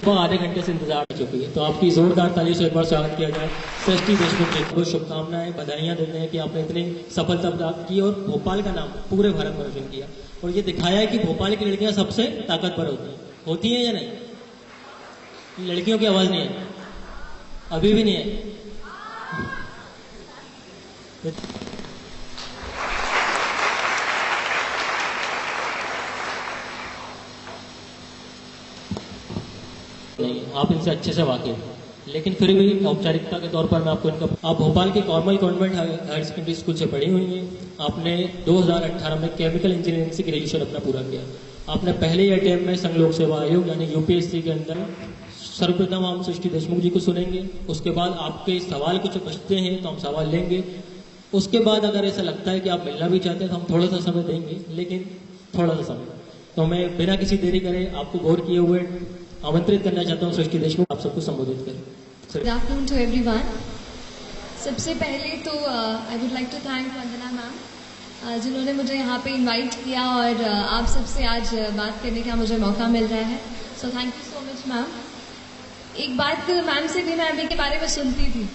वो आधे घंटे से इंतजार कर चुकी है, तो आपकी जोरदार ताली से एक बार स्वागत किया जाए। सृष्टि देशमुख जी को शुभकामनाएं, बधाइयां देते हैं कि आपने इतनी सफलता प्राप्त की और भोपाल का नाम पूरे भारत में रोशन किया, और ये दिखाया है कि भोपाल की लड़कियां सबसे ताकतवर होती हैं या नहीं? लड़कियों की आवाज नहीं है, अभी भी नहीं है। नहीं, आप इनसे अच्छे से वाकिफ हैं, लेकिन फिर भी औपचारिकता के तौर पर मैं आपको इनका, आप भोपाल के कॉर्मल कॉन्वेंट हायर सेकेंडरी स्कूल से पढ़ी हुई हैं। आपने 2018 में केमिकल इंजीनियरिंग से ग्रेजुएशन अपना पूरा किया। आपने पहले ही अटेम्प्ट में संघ लोक सेवा आयोग यानी यूपीएससी के अंदर सर्वप्रथम हम सृष्टि देशमुख जी को सुनेंगे। उसके बाद आपके सवाल कुछ बचते हैं तो हम सवाल लेंगे। उसके बाद अगर ऐसा लगता है कि आप मिलना भी चाहते हैं तो हम थोड़ा सा समय देंगे, लेकिन थोड़ा सा समय। तो मैं बिना किसी देरी करे आपको गौर किए हुए आमंत्रित करना चाहता हूँ सृष्टि देशमुख, आप सबको संबोधित करें। Good afternoon to everyone. सबसे पहले तो I would like to thank Vandana ma'am जिन्होंने मुझे यहाँ पे इनवाइट किया और आप सबसे आज बात करने का मुझे मौका मिल रहा है। So thank you so much ma'am. एक बात मैम से भी मैं अभी के बारे में सुनती थी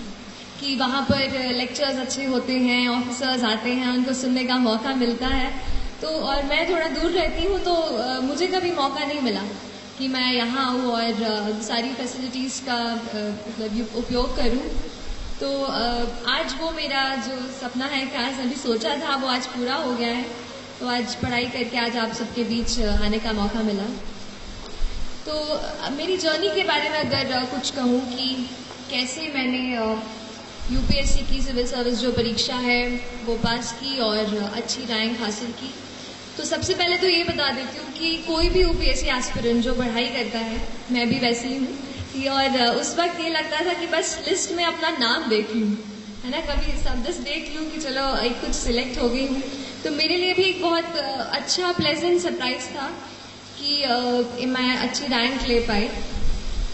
कि वहाँ पर लेक्चर्स अच्छे होते हैं, ऑफिसर्स आते हैं, उनको सुनने का मौका मिलता है। तो और मैं थोड़ा दूर रहती हूँ तो मुझे कभी मौका नहीं मिला कि मैं यहाँ आऊँ और सारी फैसिलिटीज़ का मतलब उपयोग करूँ। तो आज वो मेरा जो सपना है कि आज अभी सोचा था वो आज पूरा हो गया है। तो आज पढ़ाई करके आज आप सबके बीच आने का मौका मिला। तो मेरी जर्नी के बारे में अगर कुछ कहूँ कि कैसे मैंने यूपीएससी की सिविल सर्विस जो परीक्षा है वो पास की और अच्छी रैंक हासिल की। तो सबसे पहले तो ये बता देती हूँ कि कोई भी यूपीएससी एस्पिरेंट जो पढ़ाई करता है, मैं भी वैसे ही हूँ, और उस वक्त ये लगता था कि बस लिस्ट में अपना नाम देख लूँ, है ना, कभी सब बस देख लूँ कि चलो एक कुछ सिलेक्ट हो गई हूँ। तो मेरे लिए भी एक बहुत अच्छा प्लेजेंट सरप्राइज था कि मैं अच्छी रैंक ले पाई।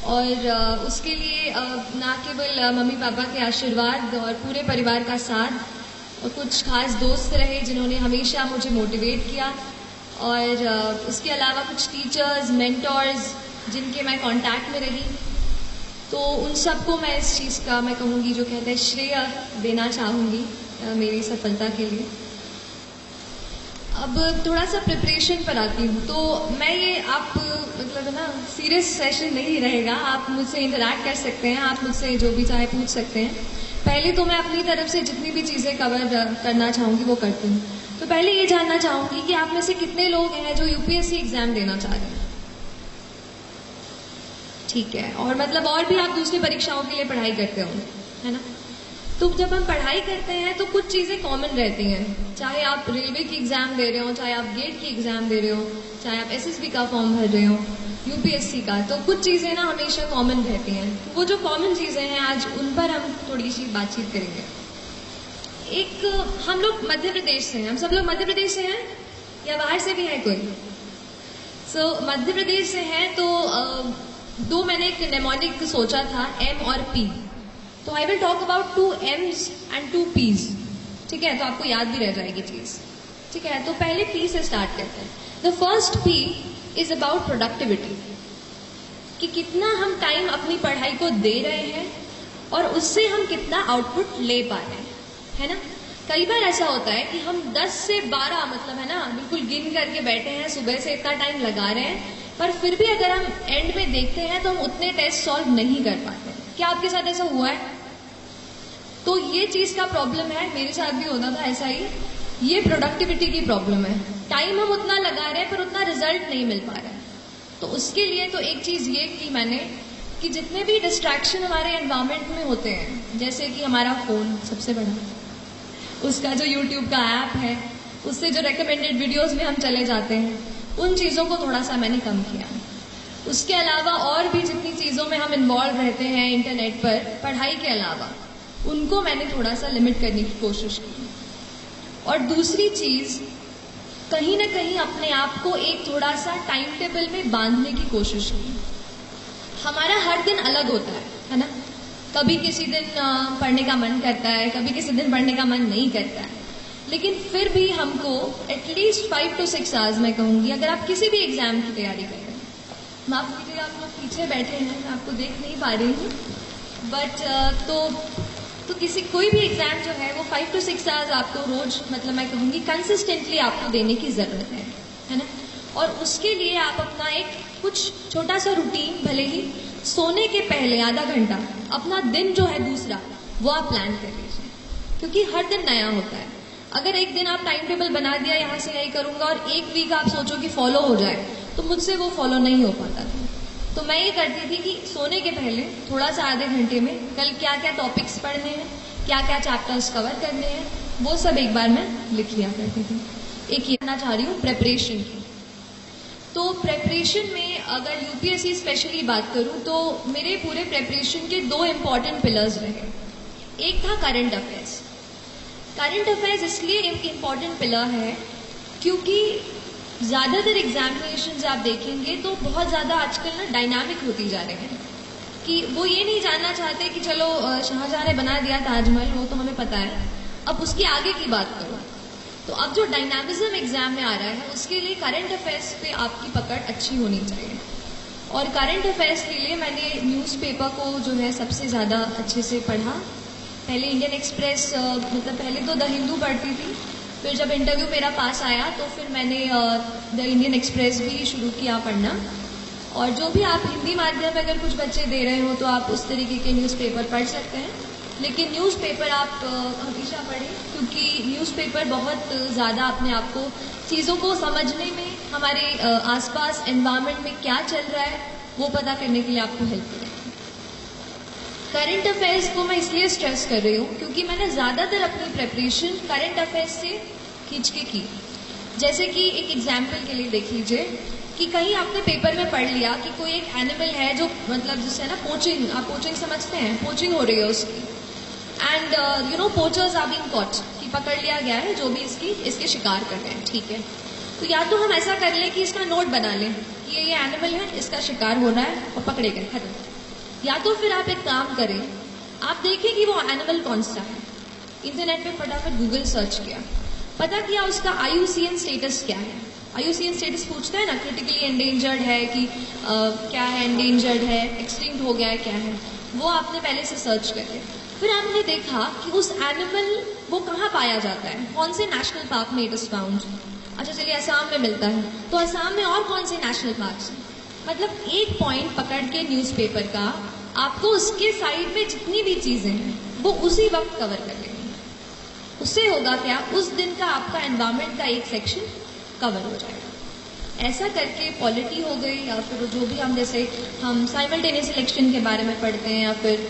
और उसके लिए ना केवल मम्मी पापा के आशीर्वाद और पूरे परिवार का साथ और कुछ खास दोस्त रहे जिन्होंने हमेशा मुझे मोटिवेट किया, और उसके अलावा कुछ टीचर्स, मेंटर्स जिनके मैं कांटेक्ट में रही। तो उन सबको मैं इस चीज़ का मैं कहूँगी जो कहते हैं श्रेय देना चाहूँगी मेरी सफलता के लिए। अब थोड़ा सा प्रिपरेशन पर आती हूँ। तो मैं ये आप मतलब है ना सीरियस सेशन नहीं रहेगा, आप मुझसे इंटरैक्ट कर सकते हैं, आप मुझसे जो भी चाहे पूछ सकते हैं। पहले तो मैं अपनी तरफ से जितनी भी चीज़ें कवर करना चाहूँगी वो करती हूँ। तो पहले ये जानना चाहूँगी कि आप में से कितने लोग हैं जो यूपीएससी एग्जाम देना चाह रहे हैं? ठीक है, और मतलब और भी आप दूसरी परीक्षाओं के लिए पढ़ाई करते हो, है ना? तो जब हम पढ़ाई करते हैं तो कुछ चीज़ें कॉमन रहती हैं, चाहे आप रेलवे की एग्ज़ाम दे रहे हो, चाहे आप गेट की एग्ज़ाम दे रहे हो, चाहे आप एसएसबी का फॉर्म भर रहे हो, यूपीएससी का, तो कुछ चीज़ें ना हमेशा कॉमन रहती हैं। वो जो कॉमन चीज़ें हैं आज उन पर हम थोड़ी सी बातचीत करेंगे। एक, हम लोग मध्य प्रदेश से हैं, हम सब लोग मध्य प्रदेश से हैं या बाहर से भी है कोई? मध्य प्रदेश से हैं तो दो मैंने एक नेमोनिक सोचा था, एम और पी। तो I will talk about 2 M's and 2 P's। ठीक है, तो आपको याद भी रह जाएगी चीज़। ठीक है, तो पहले P से स्टार्ट करते हैं। The first P is about productivity, कि कितना हम टाइम अपनी पढ़ाई को दे रहे हैं और उससे हम कितना आउटपुट ले पा रहे हैं, है ना? कई बार ऐसा होता है कि हम 10 से 12 मतलब है ना बिल्कुल गिन करके बैठे हैं, सुबह से इतना टाइम लगा रहे हैं, पर फिर भी अगर हम एंड में देखते हैं तो हम उतने टेस्ट सॉल्व नहीं कर पाते। क्या आपके साथ ऐसा हुआ है? तो ये चीज़ का प्रॉब्लम है, मेरे साथ भी होता था ऐसा ही। ये प्रोडक्टिविटी की प्रॉब्लम है, टाइम हम उतना लगा रहे हैं पर उतना रिजल्ट नहीं मिल पा रहा है। तो उसके लिए तो एक चीज़ ये की मैंने कि जितने भी डिस्ट्रैक्शन हमारे एनवायरनमेंट में होते हैं, जैसे कि हमारा फ़ोन सबसे बड़ा, उसका जो यूट्यूब का ऐप है, उससे जो रिकमेंडेड वीडियोज़ में हम चले जाते हैं, उन चीज़ों को थोड़ा सा मैंने कम किया। उसके अलावा और भी जितनी चीज़ों में हम इन्वॉल्व रहते हैं इंटरनेट पर पढ़ाई के अलावा, उनको मैंने थोड़ा सा लिमिट करने की कोशिश की। और दूसरी चीज़, कहीं ना कहीं अपने आप को एक थोड़ा सा टाइम टेबल में बांधने की कोशिश की। हमारा हर दिन अलग होता है ना? कभी किसी दिन पढ़ने का मन करता है, कभी किसी दिन पढ़ने का मन नहीं करता है, लेकिन फिर भी हमको एटलीस्ट 5 to 6 आवर्स मैं कहूँगी, अगर आप किसी भी एग्ज़ाम की तैयारी कर रहे हैं माफ कीजिएगा, आप लोग पीछे बैठे हैं, मैं आपको देख नहीं पा रही हूँ, बट तो कोई भी एग्जाम जो है वो 5 to 6 आवर्स आपको रोज, मतलब मैं कहूँगी कंसिस्टेंटली आपको देने की जरूरत है ना। और उसके लिए आप अपना एक कुछ छोटा सा रूटीन, भले ही सोने के पहले आधा घंटा अपना दिन जो है दूसरा वो आप प्लान कर लीजिए, क्योंकि हर दिन नया होता है। अगर एक दिन आप टाइम टेबल बना दिया, यहाँ से यही करूंगा, और एक वीक आप सोचो कि फॉलो हो जाए, तो मुझसे वो फॉलो नहीं हो पाता था। तो मैं ये करती थी कि सोने के पहले थोड़ा सा आधे घंटे में कल क्या क्या टॉपिक्स पढ़ने हैं, क्या क्या चैप्टर्स कवर करने हैं, वो सब एक बार मैं लिख लिया करती थी। एक ये करना चाह रही हूँ प्रेपरेशन की। तो प्रेपरेशन में अगर यूपीएससी स्पेशली बात करूँ तो मेरे पूरे प्रेपरेशन के 2 इम्पॉर्टेंट पिलर्स रहे। एक था करंट अफेयर्स। करंट अफेयर्स इसलिए एक इम्पॉर्टेंट पिलर है क्योंकि ज़्यादातर एग्जामिनेशंस आप देखेंगे तो बहुत ज़्यादा आजकल ना डायनामिक होती जा रहे हैं, कि वो ये नहीं जानना चाहते कि चलो शाहजहां ने बना दिया ताजमहल, वो तो हमें पता है, अब उसके आगे की बात करो। तो अब जो डायनामिज्म एग्जाम में आ रहा है उसके लिए करंट अफेयर्स पे आपकी पकड़ अच्छी होनी चाहिए। और करंट अफेयर्स के लिए मैंने न्यूज़पेपर को जो है सबसे ज़्यादा अच्छे से पढ़ा। पहले इंडियन एक्सप्रेस, मतलब पहले तो द हिंदू पढ़ती थी, फिर जब इंटरव्यू मेरा पास आया तो फिर मैंने द इंडियन एक्सप्रेस भी शुरू किया पढ़ना। और जो भी आप हिंदी माध्यम में अगर कुछ बच्चे दे रहे हो तो आप उस तरीके के न्यूज़पेपर पढ़ सकते हैं, लेकिन न्यूज़पेपर आप हमेशा पढ़ें, क्योंकि न्यूज़पेपर बहुत ज़्यादा अपने आप को चीज़ों को समझने में, हमारे आसपास एनवायरनमेंट में क्या चल रहा है वो पता करने के लिए आपको हेल्प करेगा। करंट अफेयर्स को मैं इसलिए स्ट्रेस कर रही हूँ क्योंकि मैंने ज़्यादातर अपनी प्रेपरेशन करंट अफेयर्स से खींच के की। जैसे कि एक एग्जाम्पल के लिए देख लीजिए कि कहीं आपने पेपर में पढ़ लिया कि कोई एक एनिमल है जो, मतलब जिससे ना पोचिंग, आप पोचिंग समझते हैं, पोचिंग हो रही है उसकी, and you know poachers are being caught, कि पकड़ लिया गया है जो भी इसके शिकार कर रहे हैं, ठीक है। तो या तो हम ऐसा कर लें कि इसका नोट बना लें कि ये एनिमल है, इसका शिकार हो रहा है और पकड़े गए, खत्म। या तो फिर आप एक काम करें, आप देखें कि वो एनिमल कौन सा है, इंटरनेट पे फटाफट गूगल सर्च किया, पता किया उसका IUCN स्टेटस क्या है। IUCN स्टेटस पूछता है ना, क्रिटिकली एंडेंजर्ड है कि क्या है, एंडेंजर्ड है, एक्सटिंक्ट हो गया है, क्या है, वो आपने पहले से सर्च कर लिया। फिर आपने देखा कि उस एनिमल वो कहाँ पाया जाता है, कौन से नेशनल पार्क में इट इज फाउंड। अच्छा चलिए असम में मिलता है, तो असम में और कौन से नेशनल पार्क हैं। मतलब एक पॉइंट पकड़ के न्यूज़पेपर का आपको उसके साइड में जितनी भी चीजें हैं वो उसी वक्त कवर कर लेंगे। उससे होगा क्या, उस दिन का आपका एनवायरनमेंट का एक सेक्शन कवर हो जाएगा। ऐसा करके पॉलिटी हो गई, या फिर जो भी हम, जैसे हम साइमल्टेनियस इलेक्शन के बारे में पढ़ते हैं, या फिर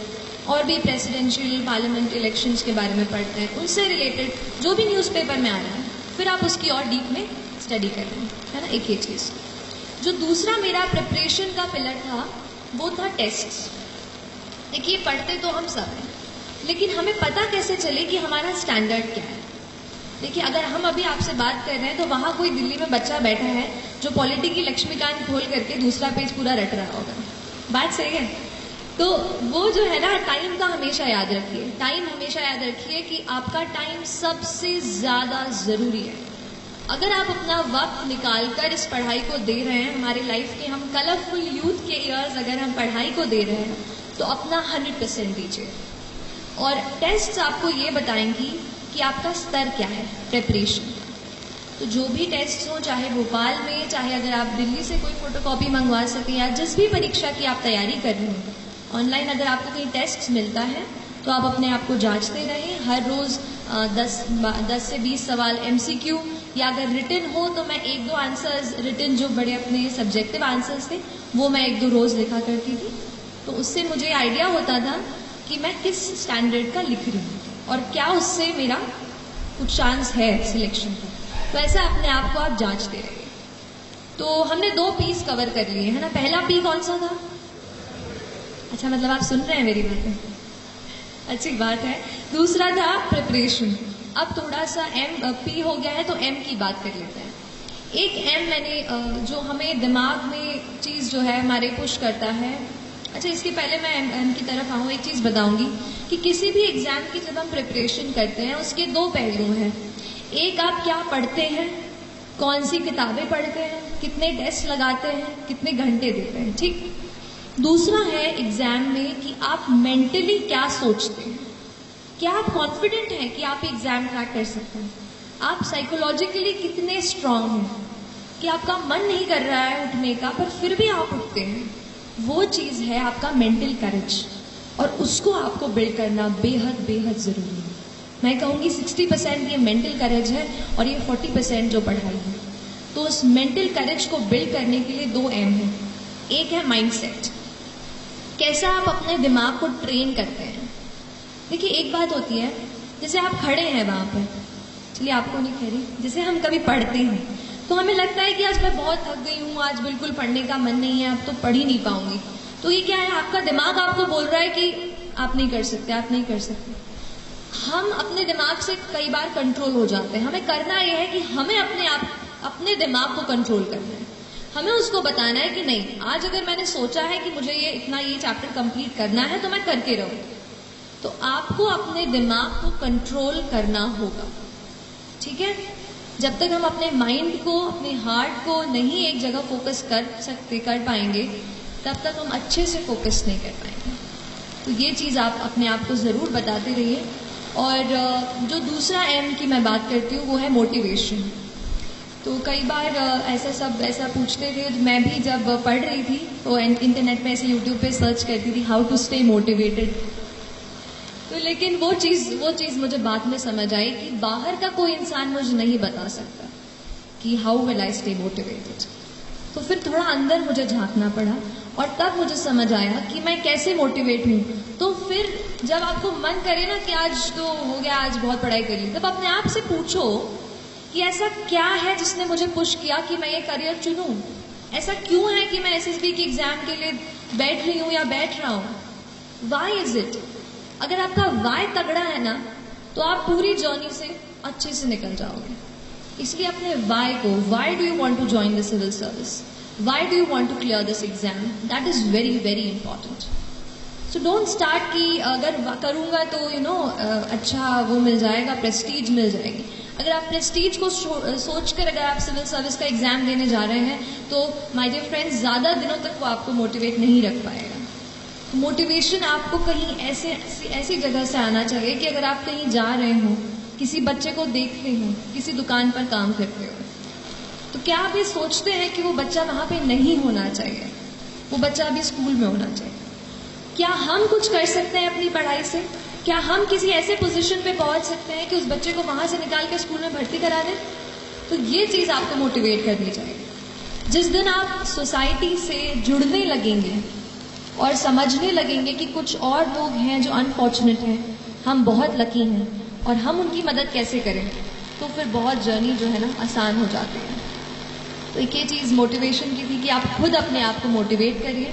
और भी प्रेसिडेंशियल पार्लियामेंट इलेक्शंस के बारे में पढ़ते हैं, उनसे रिलेटेड जो भी न्यूज़पेपर में आ रहा है, फिर आप उसकी और डीप में स्टडी कर लें, है ना। एक ये चीज़। जो दूसरा मेरा प्रिपरेशन का पिलर था वो था टेस्ट। देखिए पढ़ते तो हम सब हैं, लेकिन हमें पता कैसे चले कि हमारा स्टैंडर्ड क्या है। देखिए अगर हम अभी आपसे बात कर रहे हैं तो वहाँ कोई दिल्ली में बच्चा बैठा है जो पॉलिटी की लक्ष्मीकांत खोल करके दूसरा पेज पूरा रट रहा होगा, बात सही है। तो वो जो है ना, टाइम का हमेशा याद रखिए, टाइम हमेशा याद रखिए कि आपका टाइम सबसे ज़्यादा ज़रूरी है। अगर आप अपना वक्त निकाल कर इस पढ़ाई को दे रहे हैं, हमारे लाइफ के हम कलरफुल यूथ के ईयर्स अगर हम पढ़ाई को दे रहे हैं तो अपना 100% दीजिए। और टेस्ट्स आपको ये बताएंगी कि आपका स्तर क्या है प्रेपरेशन का। तो जो भी टेस्ट हो, चाहे भोपाल में, चाहे अगर आप दिल्ली से कोई फोटोकॉपी मंगवा सकें, या जिस भी परीक्षा की आप तैयारी कर रहे हो, ऑनलाइन अगर आपको कहीं टेस्ट मिलता है तो आप अपने आप को जांचते रहें। हर रोज़ 10 से 20 सवाल MCQ, या अगर रिटन हो तो मैं 1-2 आंसर्स रिटन, जो बड़े अपने सब्जेक्टिव आंसर्स थे, वो मैं 1-2 रोज़ लिखा करती थी। तो उससे मुझे आइडिया होता था कि मैं किस स्टैंडर्ड का लिख रही हूँ और क्या उससे मेरा कुछ चांस है सिलेक्शन का। तो ऐसा अपने आप को आप जांचते रहिए। तो हमने 2 पीस कवर कर लिए, है ना। पहला पी कौन सा था? अच्छा, मतलब आप सुन रहे हैं मेरी बातें, अच्छी बात है। दूसरा था प्रिपरेशन। अब थोड़ा सा पी हो गया है तो M की बात कर लेते हैं। एक M मैंने जो हमें दिमाग में चीज़ जो है हमारे पुश करता है। अच्छा, इसके पहले मैं M की तरफ आऊँ, एक चीज़ बताऊंगी कि किसी भी एग्जाम की जब हम प्रिपरेशन करते हैं उसके 2 पहलू हैं। एक, आप क्या पढ़ते हैं, कौन सी किताबें पढ़ते हैं, कितने टेस्ट लगाते हैं, कितने घंटे देते हैं, ठीक। दूसरा है एग्जाम में कि आप मेंटली क्या सोचते हैं, क्या आप कॉन्फिडेंट हैं कि आप एग्जाम क्रैक कर सकते हैं, आप साइकोलॉजिकली कितने स्ट्रांग हैं कि आपका मन नहीं कर रहा है उठने का पर फिर भी आप उठते हैं। वो चीज़ है आपका मेंटल करेज, और उसको आपको बिल्ड करना बेहद बेहद ज़रूरी है। मैं कहूँगी 60% ये मेंटल करेज है और ये 40% जो पढ़ाई है। तो उस मेंटल करेज को बिल्ड करने के लिए 2 एम है। एक है माइंडसेट, कैसा आप अपने दिमाग को ट्रेन करते हैं। देखिए एक बात होती है, जैसे आप खड़े हैं वहाँ पर, चलिए आपको नहीं कह रही, जैसे हम कभी पढ़ते हैं तो हमें लगता है कि आज मैं बहुत थक गई हूँ, आज बिल्कुल पढ़ने का मन नहीं है, अब तो पढ़ ही नहीं पाऊंगी। तो ये क्या है, आपका दिमाग आपको बोल रहा है कि आप नहीं कर सकते, आप नहीं कर सकते। हम अपने दिमाग से कई बार कंट्रोल हो जाते हैं। हमें करना यह है कि हमें अपने दिमाग को कंट्रोल करना है। हमें उसको बताना है कि नहीं, आज अगर मैंने सोचा है कि मुझे ये चैप्टर कंप्लीट करना है तो मैं करके रहूं। तो आपको अपने दिमाग को कंट्रोल करना होगा, ठीक है। जब तक हम अपने माइंड को, अपने हार्ट को नहीं एक जगह फोकस कर पाएंगे, तब तक हम अच्छे से फोकस नहीं कर पाएंगे। तो ये चीज़ आप अपने आप को ज़रूर बताते रहिए। और जो दूसरा एम की मैं बात करती हूँ वो है मोटिवेशन। तो कई बार ऐसा पूछते थे, मैं भी जब पढ़ रही थी तो इंटरनेट पे ऐसे यूट्यूब पे सर्च करती थी हाउ टू स्टे मोटिवेटेड। तो लेकिन वो चीज़ मुझे बाद में समझ आई कि बाहर का कोई इंसान मुझे नहीं बता सकता कि how will I stay motivated. तो फिर थोड़ा अंदर मुझे झांकना पड़ा और तब मुझे समझ आया कि मैं कैसे मोटिवेट हूँ। तो फिर जब आपको मन करे ना कि आज तो हो गया, आज बहुत पढ़ाई कर ली, तब अपने आप से पूछो कि ऐसा क्या है जिसने मुझे पुश किया कि मैं ये करियर चुनूं। ऐसा क्यों है कि मैं एसएसबी के एग्जाम के लिए बैठ रही हूँ या बैठ रहा हूँ। Why is it. अगर आपका वाई तगड़ा है ना तो आप पूरी जर्नी से अच्छे से निकल जाओगे। इसलिए अपने वाई को, why do you want to join the civil service, why do you want to clear this exam, that is very very important. So don't start कि अगर करूंगा तो अच्छा वो मिल जाएगा, प्रेस्टीज मिल जाएगी। अगर आप प्रेस्टीज को सोचकर अगर आप सिविल सर्विस का एग्जाम देने जा रहे हैं तो माय डियर फ्रेंड्स, ज़्यादा दिनों तक वो आपको मोटिवेट नहीं रख पाएगा। मोटिवेशन आपको कहीं ऐसी जगह से आना चाहिए कि अगर आप कहीं जा रहे हो, किसी बच्चे को देख रहे हो, किसी दुकान पर काम करते हो, तो क्या आप ये सोचते हैं कि वो बच्चा वहाँ पे नहीं होना चाहिए, वो बच्चा अभी स्कूल में होना चाहिए। क्या हम कुछ कर सकते हैं अपनी पढ़ाई से? क्या हम किसी ऐसे पोजीशन पे पहुंच सकते हैं कि उस बच्चे को वहां से निकाल के स्कूल में भर्ती करा दें? तो ये चीज़ आपको मोटिवेट करनी चाहिए। जिस दिन आप सोसाइटी से जुड़ने लगेंगे और समझने लगेंगे कि कुछ और लोग हैं जो अनफॉर्चुनेट हैं, हम बहुत लकी हैं और हम उनकी मदद कैसे करें, तो फिर बहुत जर्नी जो है ना आसान हो जाती है। तो एक ये चीज़ मोटिवेशन की थी कि आप खुद अपने आप को मोटिवेट करिए।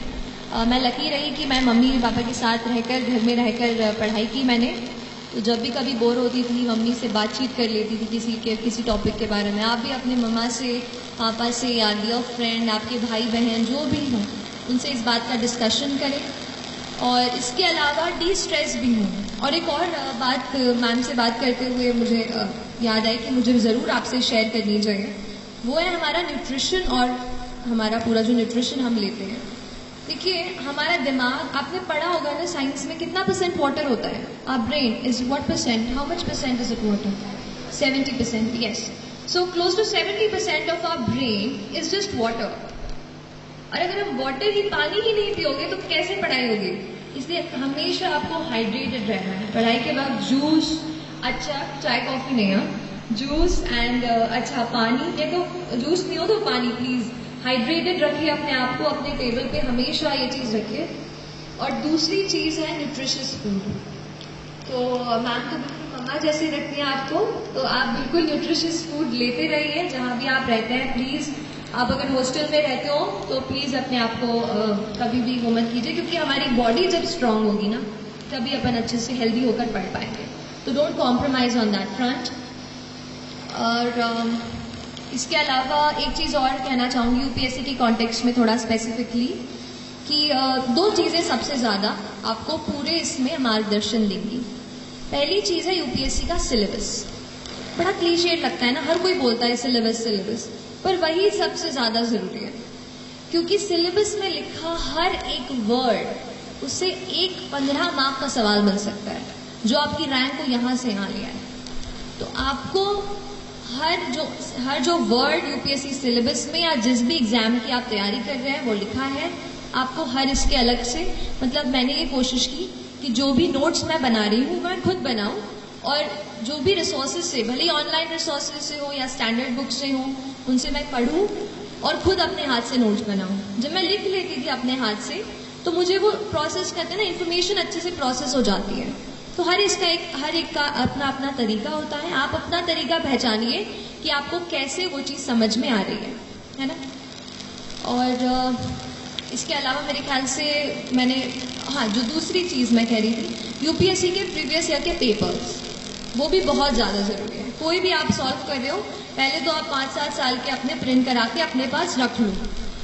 मैं लकी रही कि मैं मम्मी पापा के साथ रहकर, घर में रहकर पढ़ाई की मैंने। तो जब भी कभी बोर होती थी मम्मी से बातचीत कर लेती थी किसी टॉपिक के बारे में। आप भी अपने मम्मा से, पापा से या डियर फ्रेंड, आपके भाई बहन जो भी हों, उनसे इस बात का डिस्कशन करें। और इसके अलावा डिस्ट्रेस भी हों। और एक और बात मैम से बात करते हुए मुझे याद आई कि मुझे ज़रूर आपसे शेयर करनी चाहिए, वो है हमारा न्यूट्रिशन और हमारा पूरा जो न्यूट्रिशन हम लेते हैं। देखिए हमारा दिमाग, आपने पढ़ा होगा ना साइंस में, कितना % वाटर होता है? Our brain is what %? How much % is it water? 70%, yes. So close to 70% of our brain is just water. और अगर हम वाटर ही, पानी ही नहीं पियोगे तो कैसे पढ़ाई होगी? इसलिए हमेशा आपको हाइड्रेटेड रहना है। पढ़ाई के बाद जूस, अच्छा चाय कॉफी नहीं, हाँ, जूस एंड अच्छा पानी, या तो जूस नहीं हो तो पानी, प्लीज हाइड्रेटेड रखिए अपने आप को। अपने टेबल पे हमेशा ये चीज़ रखिए। और दूसरी चीज़ है न्यूट्रिशियस फूड। तो मैम तो बिल्कुल मम्मा जैसे रखती हैं आपको, तो आप बिल्कुल न्यूट्रिशियस फूड लेते रहिए जहाँ भी आप रहते हैं। प्लीज़ आप अगर हॉस्टल में रहते हो तो प्लीज़ अपने आप को कभी भी वो मत कीजिए, क्योंकि हमारी बॉडी जब स्ट्रांग होगी ना तभी अपन अच्छे से हेल्दी होकर पढ़ पाएंगे। तो don't compromise on that front. और इसके अलावा एक चीज़ और कहना चाहूँगी यूपीएससी के कॉन्टेक्स्ट में थोड़ा स्पेसिफिकली, कि 2 चीज़ें सबसे ज़्यादा आपको पूरे इसमें मार्गदर्शन देंगी। पहली चीज़ है यूपीएससी का सिलेबस। बड़ा क्लीशेड लगता है ना, हर कोई बोलता है सिलेबस सिलेबस, पर वही सबसे ज्यादा जरूरी है, क्योंकि सिलेबस में लिखा हर एक वर्ड उससे एक 15 मार्क का सवाल बन सकता है, जो आपकी रैंक को यहाँ से यहाँ ले आए। तो आपको हर जो वर्ड यूपीएससी सिलेबस में या जिस भी एग्जाम की आप तैयारी कर रहे हैं वो लिखा है, आपको हर इसके अलग से, मतलब मैंने ये कोशिश की कि जो भी नोट्स मैं बना रही हूँ मैं खुद बनाऊं, और जो भी रिसोर्सेज से, भले ही ऑनलाइन रिसोर्सेज से हो या स्टैंडर्ड बुक से हो, उनसे मैं पढ़ूं और खुद अपने हाथ से नोट्स बनाऊं। जब मैं लिख लेती थी अपने हाथ से तो मुझे वो प्रोसेस करते हैं ना, इन्फॉर्मेशन अच्छे से प्रोसेस हो जाती है। तो हर एक का अपना अपना तरीका होता है, आप अपना तरीका पहचानिए कि आपको कैसे वो चीज़ समझ में आ रही है ना। और इसके अलावा मेरे ख्याल से मैंने, हाँ, जो दूसरी चीज़ मैं कह रही थी, यूपीएससी के प्रीवियस ईयर के पेपर्स, वो भी बहुत ज़्यादा ज़रूरी है। कोई भी आप सॉल्व कर रहे हो, पहले तो आप 5-7 साल के अपने प्रिंट करा के अपने पास रख लो